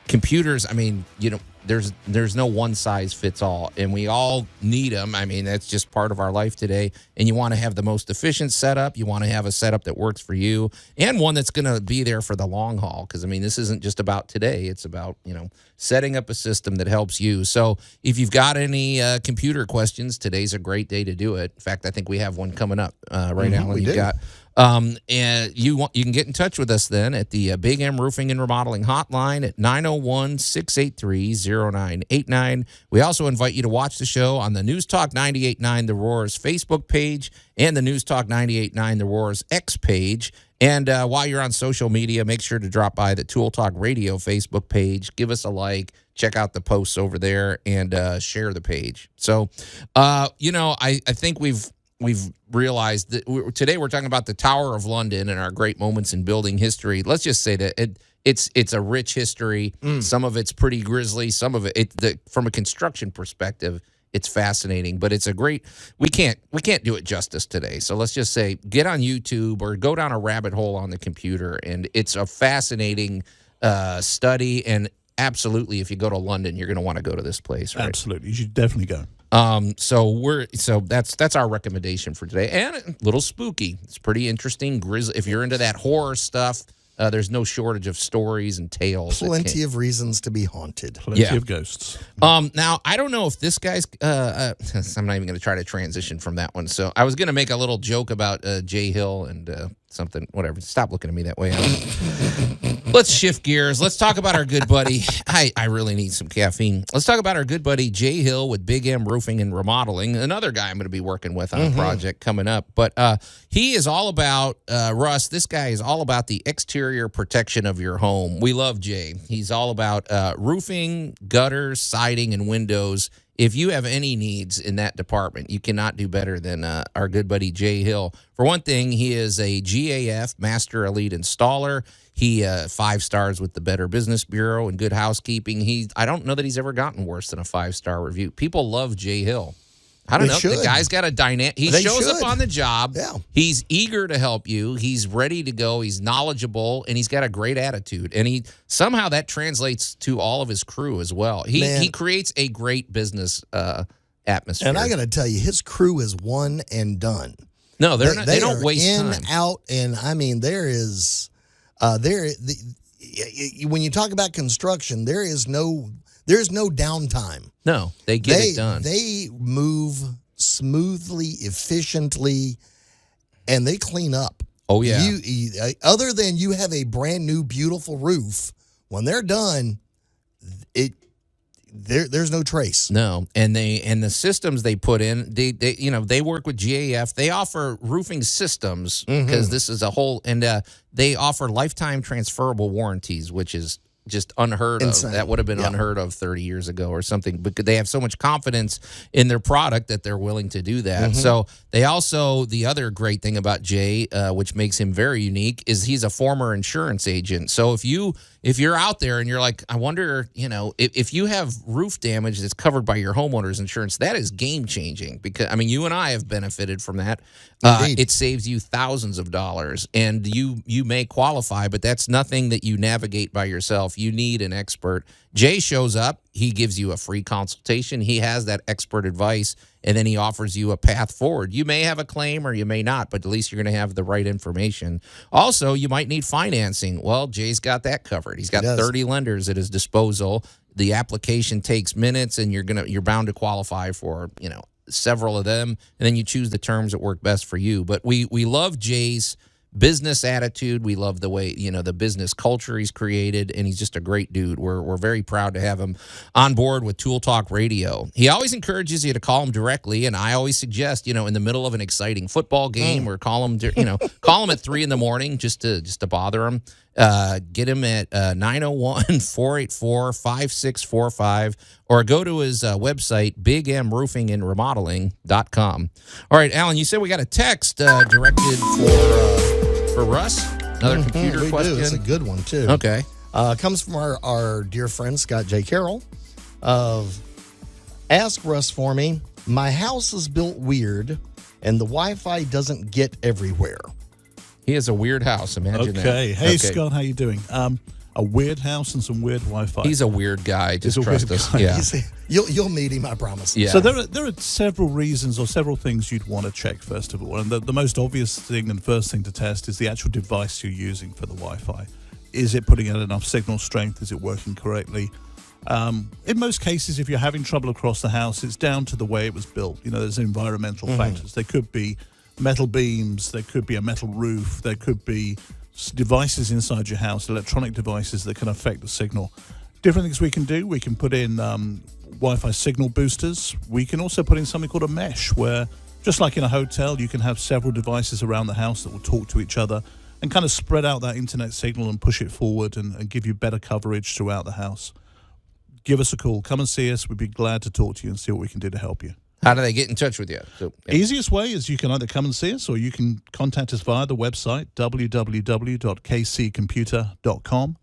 computers, I mean, you know, there's no one size fits all, and we all need them. I mean, that's just part of our life today, and you want to have the most efficient setup. You want to have a setup that works for you and one that's going to be there for the long haul because, I mean, this isn't just about today. It's about, you know, setting up a system that helps you. So if you've got any computer questions, today's a great day to do it. In fact, I think we have one coming up right now. We You've do. got and you can get in touch with us then at the Big M Roofing and Remodeling Hotline at 901-683-0989. We also invite you to watch the show on the News Talk 98.9 The Roar's Facebook page and the News Talk 98.9 The Roar's X page. And while you're on social media, make sure to drop by the Tool Talk Radio Facebook page. Give us a like. Check out the posts over there and share the page. So, you know, I think we've realized that today we're talking about the Tower of London and our great moments in building history. Let's just say that it's a rich history. Some of it's pretty grisly. Some of it from a construction perspective, it's fascinating. But it's a great. We can't do it justice today. So let's just say get on YouTube or go down a rabbit hole on the computer, and it's a fascinating study. And absolutely, if you go to London, you're going to want to go to this place. Right? Absolutely, you should definitely go. So that's our recommendation for today, and a little spooky. It's pretty interesting. Grisly. If you're into that horror stuff, there's no shortage of stories and tales. Plenty of reasons to be haunted. Plenty of ghosts. Now I don't know if this guy's. I'm not even going to try to transition from that one. So I was going to make a little joke about Jay Hill and something. Whatever. Stop looking at me that way. Let's shift gears. Let's talk about our good buddy. I really need some caffeine. Let's talk about our good buddy Jay Hill with Big M Roofing and Remodeling, another guy I'm going to be working with on a project coming up. But he is all about, Russ, this guy is all about the exterior protection of your home. We love Jay. He's all about roofing, gutters, siding, and windows. If you have any needs in that department, you cannot do better than our good buddy Jay Hill. For one thing, he is a GAF Master Elite Installer. He 5 stars with the Better Business Bureau and Good Housekeeping. I don't know that he's ever gotten worse than a 5-star review. People love Jay Hill. I don't know. The guy's got a dynamic. He shows up on the job. Yeah. He's eager to help you. He's ready to go. He's knowledgeable, and he's got a great attitude. And somehow that translates to all of his crew as well. He creates a great business atmosphere. And I got to tell you, his crew is one and done. No, they don't waste in, time. Out, and I mean there is when you talk about construction, there's no downtime. No, they get it done. They move smoothly, efficiently, and they clean up. Oh, yeah. Other than you have a brand new, beautiful roof, when they're done, there's no trace. No, and the systems they put in, they work with GAF. They offer roofing systems because this is a whole, and they offer lifetime transferable warranties, which is just unheard Insane. of. That would have been unheard of 30 years ago or something. But they have so much confidence in their product that they're willing to do that. So they also, the other great thing about Jay, which makes him very unique, is he's a former insurance agent. So if you're out there and you're like, I wonder, if you have roof damage that's covered by your homeowner's insurance, that is game changing, because I mean, you and I have benefited from that. It saves you thousands of dollars, and you may qualify, but that's nothing that you navigate by yourself. You need an expert. Jay shows up. He gives you a free consultation. He has that expert advice, and then he offers you a path forward. You may have a claim or you may not, but at least you're going to have the right information. Also, you might need financing. Well, Jay's got that covered. He's got 30 lenders at his disposal. The application takes minutes, and you're bound to qualify for, several of them, and then you choose the terms that work best for you. But we love Jay's business attitude. We love the way, the business culture he's created, and he's just a great dude. We're very proud to have him on board with Tool Talk Radio. He always encourages you to call him directly, and I always suggest, in the middle of an exciting football game, or call him, call him at 3 a.m. just to bother him. Get him at 901-484-5645, or go to his website, bigmroofingandremodeling.com. All right, Allan, you said we got a text directed for Russ. Another computer question. It's a good one, too. Okay. Comes from our dear friend, Scott J. Carroll. Ask Russ for me. My house is built weird, and the Wi-Fi doesn't get everywhere. He has a weird house. Imagine that. Hey, Scott, how you doing? A weird house and some weird Wi-Fi. He's a weird guy. Just trust us. Yeah. You'll meet him, I promise. Yeah. So there are several reasons or several things you'd want to check, first of all. And the most obvious thing and first thing to test is the actual device you're using for the Wi-Fi. Is it putting out enough signal strength? Is it working correctly? In most cases, if you're having trouble across the house, it's down to the way it was built. There's environmental factors. There could be metal beams, there could be a metal roof, there could be devices inside your house, electronic devices that can affect the signal. Different things we can do. We can put in Wi-Fi signal boosters. We can also put in something called a mesh, where just like in a hotel, you can have several devices around the house that will talk to each other and kind of spread out that internet signal and push it forward and give you better coverage throughout the house. Give us a call. Come and see us. We'd be glad to talk to you and see what we can do to help you. How do they get in touch with you? Easiest way is you can either come and see us, or you can contact us via the website, www.kccomputer.com,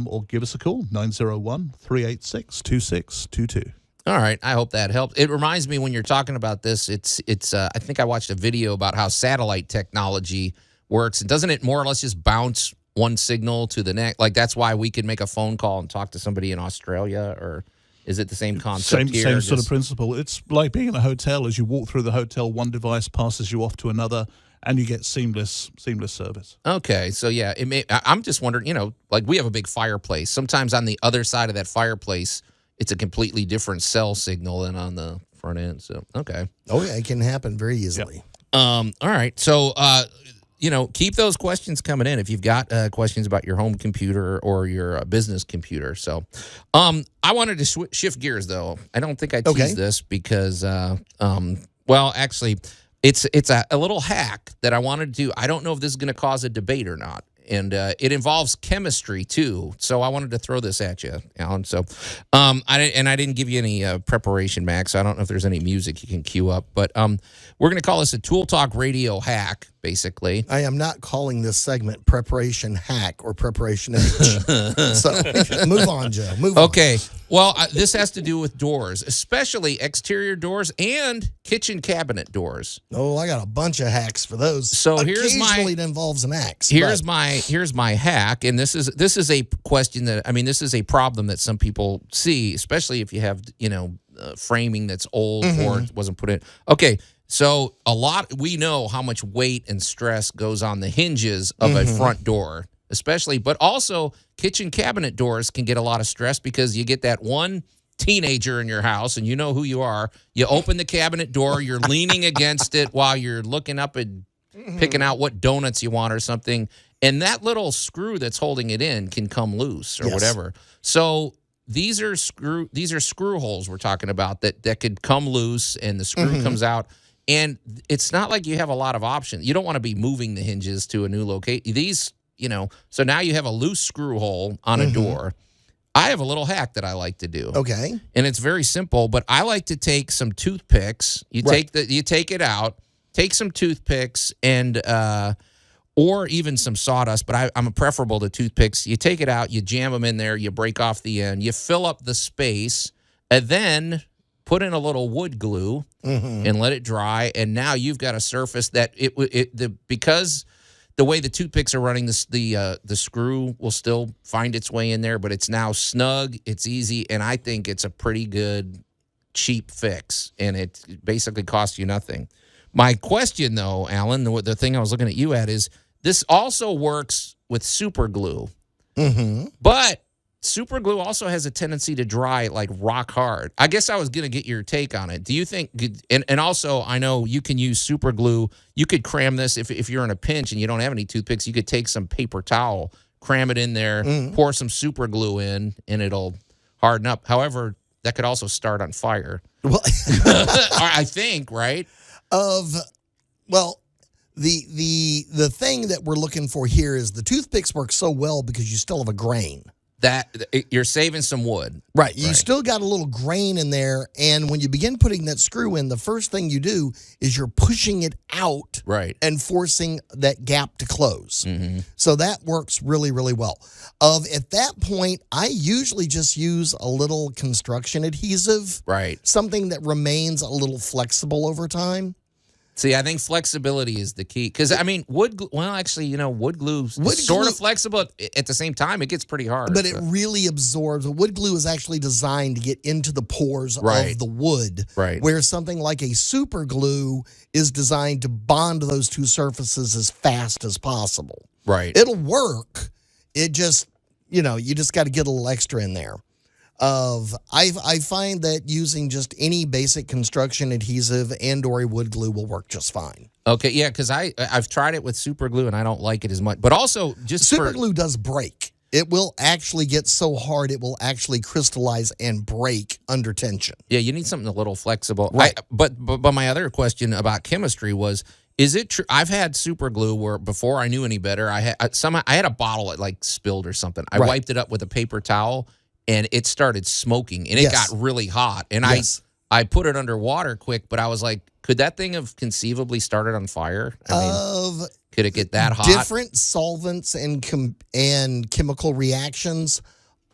or give us a call, 901-386-2622. All right. I hope that helps. It reminds me, when you're talking about this, it's. I think I watched a video about how satellite technology works. And doesn't it more or less just bounce one signal to the next? Like, that's why we can make a phone call and talk to somebody in Australia, or is it the same concept here? Same sort of principle. It's like being in a hotel. As you walk through the hotel, one device passes you off to another, and you get seamless service. Okay, so yeah, I'm just wondering, like we have a big fireplace. Sometimes on the other side of that fireplace, it's a completely different cell signal than on the front end. So, okay. Oh, yeah, it can happen very easily. All right, so keep those questions coming in if you've got questions about your home computer or your business computer. So I wanted to shift gears, though. I don't think I teased this because, actually, it's a little hack that I wanted to do. I don't know if this is going to cause a debate or not. And it involves chemistry, too. So I wanted to throw this at you, Allan. So I didn't give you any preparation, Max. So I don't know if there's any music you can cue up. But we're going to call this a Tool Talk Radio hack, basically. I am not calling this segment Preparation Hack or Preparation H. So move on, Joe. Move on. Okay. Well, this has to do with doors, especially exterior doors and kitchen cabinet doors. Oh, I got a bunch of hacks for those. So occasionally it involves an axe. Here's my hack, and this is a question this is a problem that some people see, especially if you have framing that's old or wasn't put in. Okay. So we know how much weight and stress goes on the hinges of a front door, especially, but also kitchen cabinet doors can get a lot of stress because you get that one teenager in your house, and you know who you are. You open the cabinet door, you're leaning against it while you're looking up and picking out what donuts you want or something, and that little screw that's holding it in can come loose or whatever. So these are screw holes we're talking about that could come loose, and the screw comes out. And it's not like you have a lot of options. You don't want to be moving the hinges to a new location. These, so now you have a loose screw hole on a door. I have a little hack that I like to do. Okay. And it's very simple, but I like to take some toothpicks. You take it out, take some toothpicks and or even some sawdust, but I'm preferable to toothpicks. You take it out, you jam them in there, you break off the end, you fill up the space, and then put in a little wood glue and let it dry. And now you've got a surface that because the way the toothpicks are running, the screw will still find its way in there, but it's now snug, it's easy, and I think it's a pretty good, cheap fix, and it basically costs you nothing. My question, though, Alan, the thing I was looking at you at is this also works with super glue, but super glue also has a tendency to dry like rock hard. I guess I was going to get your take on it. Do you think, and also I know you can use super glue. You could cram this if you're in a pinch and you don't have any toothpicks, you could take some paper towel, cram it in there, pour some super glue in, and it'll harden up. However, that could also start on fire. Well, I think, right? The thing that we're looking for here is the toothpicks work so well because you still have a grain. You're saving some wood. Right. You still got a little grain in there. And when you begin putting that screw in, the first thing you do is you're pushing it out and forcing that gap to close. So that works really, really well. At that point, I usually just use a little construction adhesive. Something that remains a little flexible over time. See, I think flexibility is the key. Because, I mean, wood glue is sort of flexible. At the same time, it gets pretty hard. But it really absorbs. Wood glue is actually designed to get into the pores of the wood. Where something like a super glue is designed to bond those two surfaces as fast as possible. It'll work. It just, you just got to get a little extra in there. I find that using just any basic construction adhesive and or a wood glue will work just fine. Okay, yeah, because I've tried it with super glue and I don't like it as much. But also, just super glue does break. It will actually get so hard it will actually crystallize and break under tension. Yeah, you need something a little flexible. But my other question about chemistry was, is it true? I've had super glue where before I knew any better, I had a bottle that like spilled or something. I wiped it up with a paper towel. And it started smoking, and it got really hot. And I put it under water quick, but I was like, could that thing have conceivably started on fire? I mean, could it get that hot? Different solvents and chemical reactions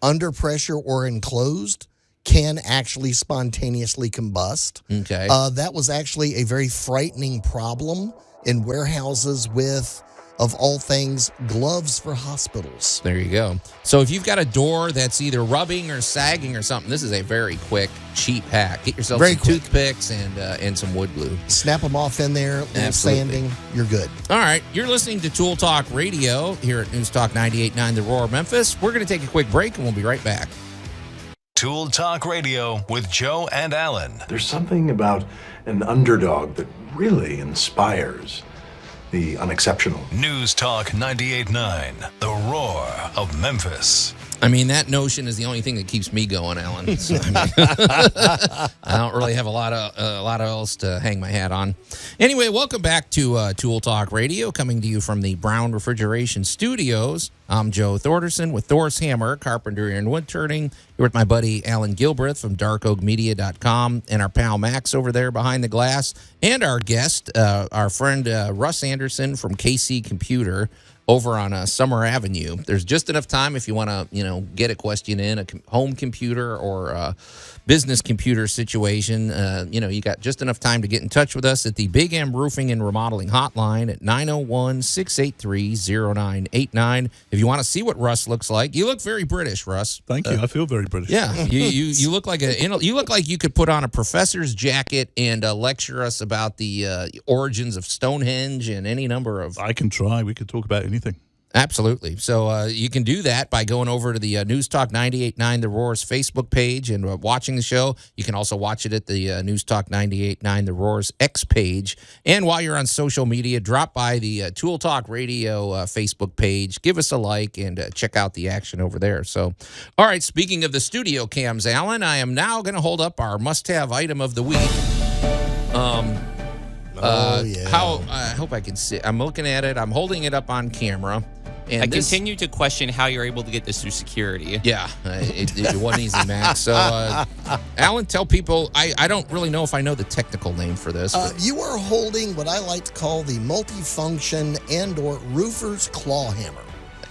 under pressure or enclosed can actually spontaneously combust. Okay. That was actually a very frightening problem in warehouses with, of all things, gloves for hospitals. There you go. So if you've got a door that's either rubbing or sagging or something, this is a very quick, cheap hack. Get yourself some toothpicks and some wood glue. Snap them off in there, little sanding, you're good. All right, you're listening to Tool Talk Radio here at News Talk 98.9 The Roar Memphis. We're going to take a quick break, and we'll be right back. Tool Talk Radio with Joe and Allan. There's something about an underdog that really inspires the unexceptional. News Talk 98.9, The Roar of Memphis. I mean, that notion is the only thing that keeps me going, Allan. So, I don't really have a lot of else to hang my hat on. Anyway, welcome back to Tool Talk Radio, coming to you from the Brown Refrigeration Studios. I'm Joe Thorderson with Thor's Hammer, Carpentry and Wood Turning. Here with my buddy Allan Gilbreth from darkoakmedia.com and our pal Max over there behind the glass, and our guest, our friend Russ Anderson from KC Computer over on Summer Avenue. There's just enough time if you want to, get a question in, a home computer or a business computer situation. You got just enough time to get in touch with us at the Big M Roofing and Remodeling Hotline at 901-683-0989. If you want to see what Russ looks like, you look very British, Russ. Thank you. I feel very British. Yeah, you look like you could put on a professor's jacket and lecture us about the origins of Stonehenge and any number of. I can try. We could talk about anything. Absolutely. So you can do that by going over to the News Talk 98.9 The Roar's Facebook page and watching the show. You can also watch it at the News Talk 98.9 The Roar's X page. And while you're on social media, drop by the Tool Talk Radio Facebook page. Give us a like and check out the action over there. So, all right, speaking of the studio cams, Allan, I am now going to hold up our must-have item of the week. Yeah. I hope I can see. I'm looking at it. I'm holding it up on camera. And I continue to question how you're able to get this through security. Yeah, it wasn't easy, Max. So, Allan, tell people, I don't really know if I know the technical name for this. You are holding what I like to call the multifunction and/or roofer's claw hammer.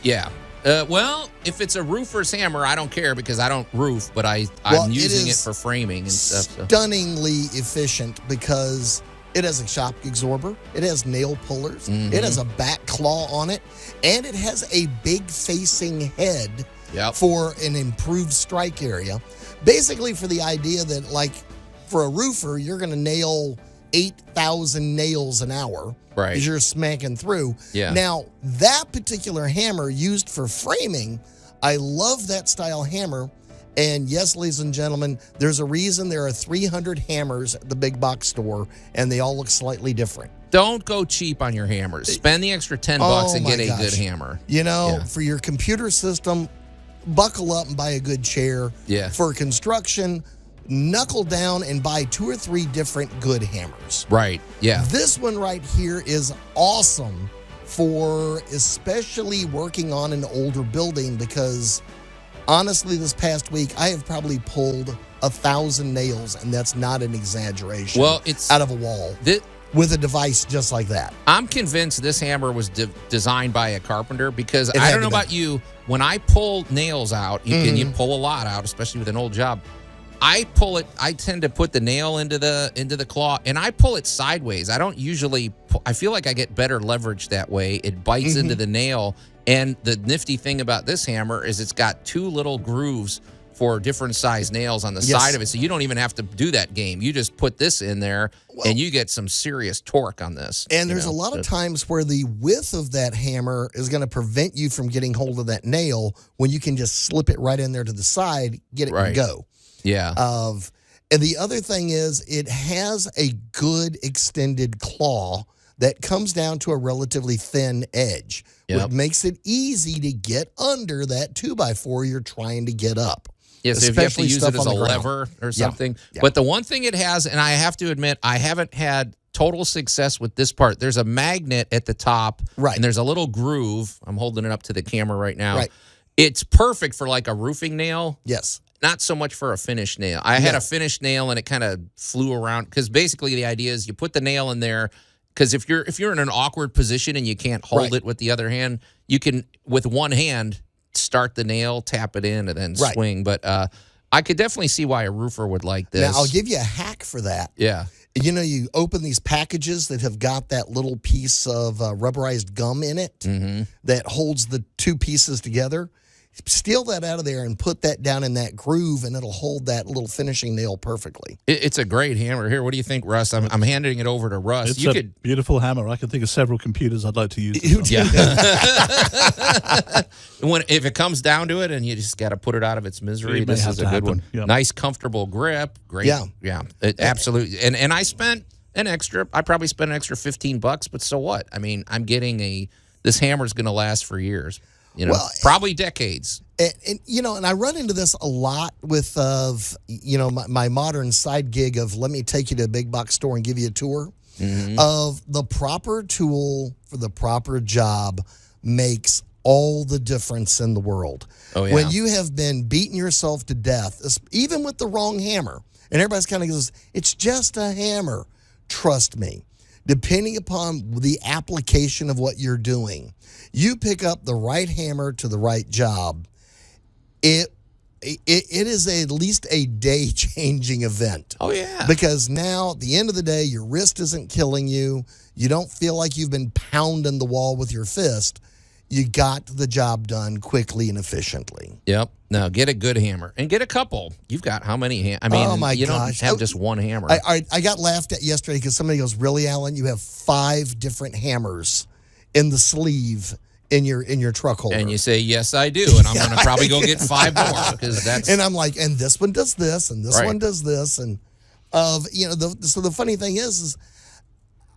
Yeah. Well, if it's a roofer's hammer, I don't care because I don't roof, but I'm using it for framing and stuff. So. Stunningly efficient because it has a shock absorber, it has nail pullers, it has a back claw on it, and it has a big facing head for an improved strike area. Basically for the idea that, like, for a roofer, you're going to nail 8,000 nails an hour. Right. As you're smacking through. Yeah. Now, that particular hammer used for framing, I love that style hammer. And yes, ladies and gentlemen, there's a reason there are 300 hammers at the big box store, and they all look slightly different. Don't go cheap on your hammers. Spend the extra $10 and get a good hammer. You know, for your computer system, buckle up and buy a good chair. Yeah. For construction, knuckle down and buy 2 or 3 different good hammers. Right. Yeah. This one right here is awesome for especially working on an older building because honestly, this past week, I have probably pulled 1,000 nails, and that's not an exaggeration. Well, it's out of a wall with a device just like that. I'm convinced this hammer was designed by a carpenter because I don't know about you. When I pull nails out, you pull a lot out, especially with an old job. I pull it. I tend to put the nail into the claw, and I pull it sideways. I don't usually. I feel like I get better leverage that way. It bites into the nail, and the nifty thing about this hammer is it's got 2 little grooves for different size nails on the side of it, so you don't even have to do that game. You just put this in there, and you get some serious torque on this. And there's a lot of times where the width of that hammer is going to prevent you from getting hold of that nail when you can just slip it right in there to the side, get it and go. Yeah. And the other thing is it has a good extended claw that comes down to a relatively thin edge, which makes it easy to get under that 2x4 you're trying to get up. Yes, if you have to use it as a lever or something. Yeah. But the one thing it has, and I have to admit, I haven't had total success with this part. There's a magnet at the top, and there's a little groove. I'm holding it up to the camera right now. Right. It's perfect for like a roofing nail. Yes. Not so much for a finished nail. I had a finished nail and it kind of flew around because basically the idea is you put the nail in there because if you're in an awkward position and you can't hold it with the other hand, you can with one hand start the nail, tap it in, and then swing. But I could definitely see why a roofer would like this. Now I'll give you a hack for that. Yeah. You know, you open these packages that have got that little piece of rubberized gum in it that holds the 2 pieces together. Steal that out of there and put that down in that groove, and it'll hold that little finishing nail perfectly. It's a great hammer. Here, what do you think, Russ? I'm handing it over to Russ. It's a beautiful hammer. I can think of several computers I'd like to use. If it comes down to it and you just got to put it out of its misery, this is a good one. Yeah. Nice, comfortable grip. Great. Yeah. Absolutely. And I spent I probably spent an extra $15, but so what? I mean, I'm getting this hammer's going to last for years. You know, probably decades. And you know, and I run into this a lot with, my modern side gig of let me take you to a big box store and give you a tour of the proper tool for the proper job makes all the difference in the world. Oh, yeah. When you have been beating yourself to death, even with the wrong hammer, and everybody's kind of goes, it's just a hammer. Trust me. Depending upon the application of what you're doing, you pick up the right hammer to the right job, it is at least a day-changing event. Oh, yeah. Because now, at the end of the day, your wrist isn't killing you. You don't feel like you've been pounding the wall with your fist. You got the job done quickly and efficiently. Yep. Now, get a good hammer. And get a couple. You've got how many hammers? I mean, you don't have just one hammer. I got laughed at yesterday because somebody goes, really, Allan? You have 5 different hammers in the sleeve in your truck holder. And you say, yes, I do. And I'm going to probably go get 5 more because that's. And I'm like, and this one does this, and this one does this, and so the funny thing is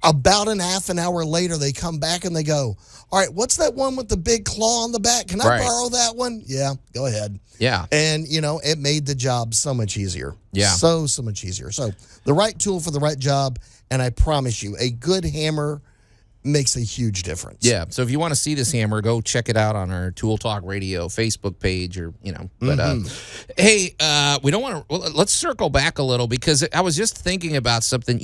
about an half an hour later they come back and they go, all right, what's that one with the big claw on the back? Can I borrow that one? Yeah, go ahead. Yeah. And it made the job so much easier. Yeah. So much easier. So the right tool for the right job, and I promise you, a good hammer makes a huge difference. Yeah. So if you want to see this hammer, go check it out on our Tool Talk Radio Facebook page, or But hey, we don't want to. Well, let's circle back a little, because I was just thinking about something.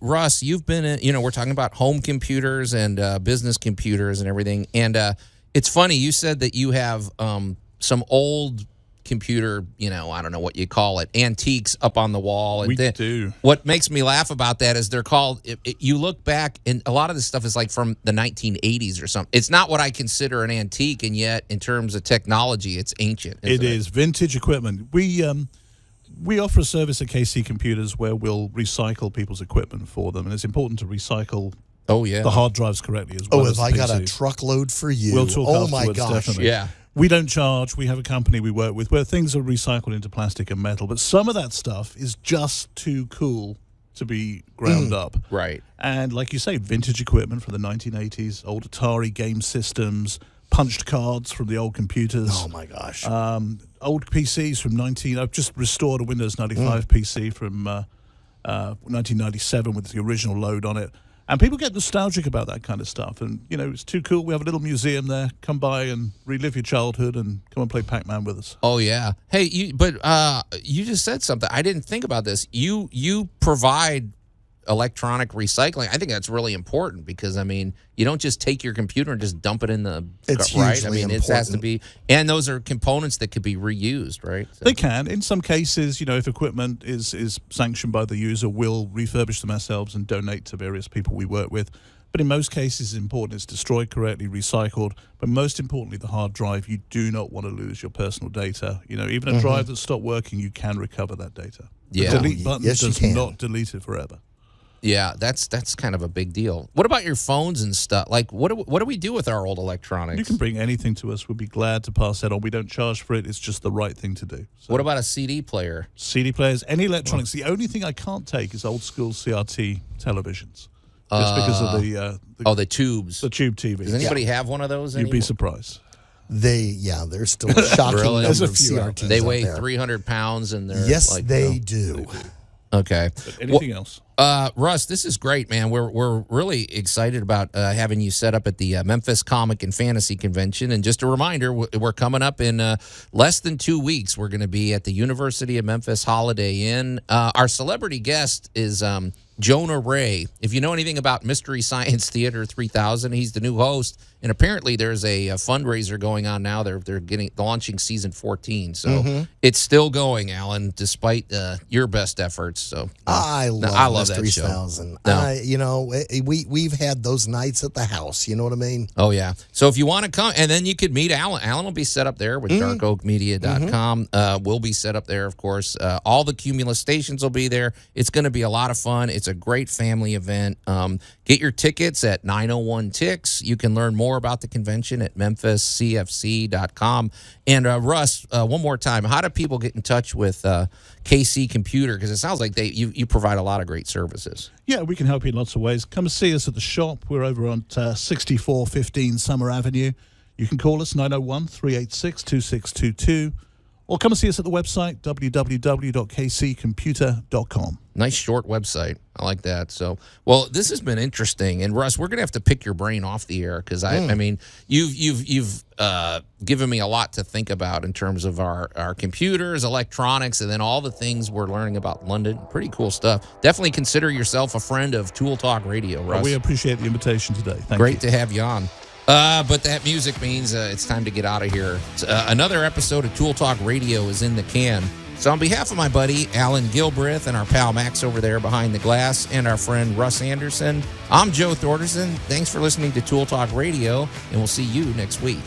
Russ, you've been in. We're talking about home computers and business computers and everything. And it's funny, you said that you have some old computer, I don't know what you call it, antiques up on the wall. And we do. What makes me laugh about that is they're called, you look back, and a lot of this stuff is like from the 1980s or something. It's not what I consider an antique, and yet in terms of technology, it's ancient. It is vintage equipment. We offer a service at KC Computers where we'll recycle people's equipment for them, and it's important to recycle the hard drives correctly as well. If I got a truckload for you, we'll talk oh my afterwards, gosh. definitely. Yeah. We don't charge. We have a company we work with where things are recycled into plastic and metal, but some of that stuff is just too cool to be ground up. Right. And like you say, vintage equipment from the 1980s, old Atari game systems, punched cards from the old computers. Oh my gosh. Old PCs from I've just restored a Windows 95 PC from 1997 with the original load on it. And people get nostalgic about that kind of stuff. And, it's too cool. We have a little museum there. Come by and relive your childhood and come and play Pac-Man with us. Oh, yeah. Hey, you just said something. I didn't think about this. You provide electronic recycling. I think that's really important, because, you don't just take your computer and just dump it in the... It's right? hugely it has to be... And those are components that could be reused, right? So. They can. In some cases, if equipment is sanctioned by the user, we'll refurbish them ourselves and donate to various people we work with. But in most cases, it's important it's destroyed correctly, recycled. But most importantly, the hard drive, you do not want to lose your personal data. Even a drive that's stopped working, you can recover that data. Yeah. The delete button does not delete it forever. Yeah, that's kind of a big deal. What about your phones and stuff? Like, what do we do with our old electronics? You can bring anything to us. We'd be glad to pass that on. We don't charge for it. It's just the right thing to do. So, what about a CD player? CD players, any electronics. The only thing I can't take is old school CRT televisions. Just because of the tubes. The tube TV. Does anybody have one of those anymore? You'd be surprised. There's still a shocking really? number of CRTs. They weigh out there. 300 pounds, and they're yes, like, they do. Okay. But anything else? Russ, this is great, man. We're really excited about having you set up at the Memphis Comic and Fantasy Convention. And just a reminder, we're coming up in less than 2 weeks. We're going to be at the University of Memphis Holiday Inn. Our celebrity guest is Jonah Ray. If you know anything about Mystery Science Theater 3000, he's the new host. And apparently there's a fundraiser going on now. They're launching season 14. So it's still going, Allan, despite your best efforts. So I love Mystery that show. 1000. No. We've had those nights at the house. You know what I mean? Oh, yeah. So if you want to come, and then you could meet Allan. Allan will be set up there with darkoakmedia.com. We'll be set up there, of course. All the Cumulus stations will be there. It's going to be a lot of fun. It's a great family event. Get your tickets at 901 Tix. You can learn more about the convention at memphiscfc.com. And Russ, one more time, how do people get in touch with KC Computer? Because it sounds like you provide a lot of great services. Yeah, we can help you in lots of ways. Come see us at the shop. We're over on 6415 Summer Avenue. You can call us 901-386-2622. Or come and see us at the website, www.kccomputer.com. Nice short website. I like that. So, well, this has been interesting. And Russ, we're going to have to pick your brain off the air, because I mean, you've given me a lot to think about in terms of our computers, electronics, and then all the things we're learning about London. Pretty cool stuff. Definitely consider yourself a friend of Tool Talk Radio, Russ. We appreciate the invitation today. Thank you. Great to have you on. But that music means it's time to get out of here. Another episode of Tool Talk Radio is in the can. So on behalf of my buddy Allan Gilbreth and our pal Max over there behind the glass and our friend Russ Anderson, I'm Joe Thorderson. Thanks for listening to Tool Talk Radio, and we'll see you next week.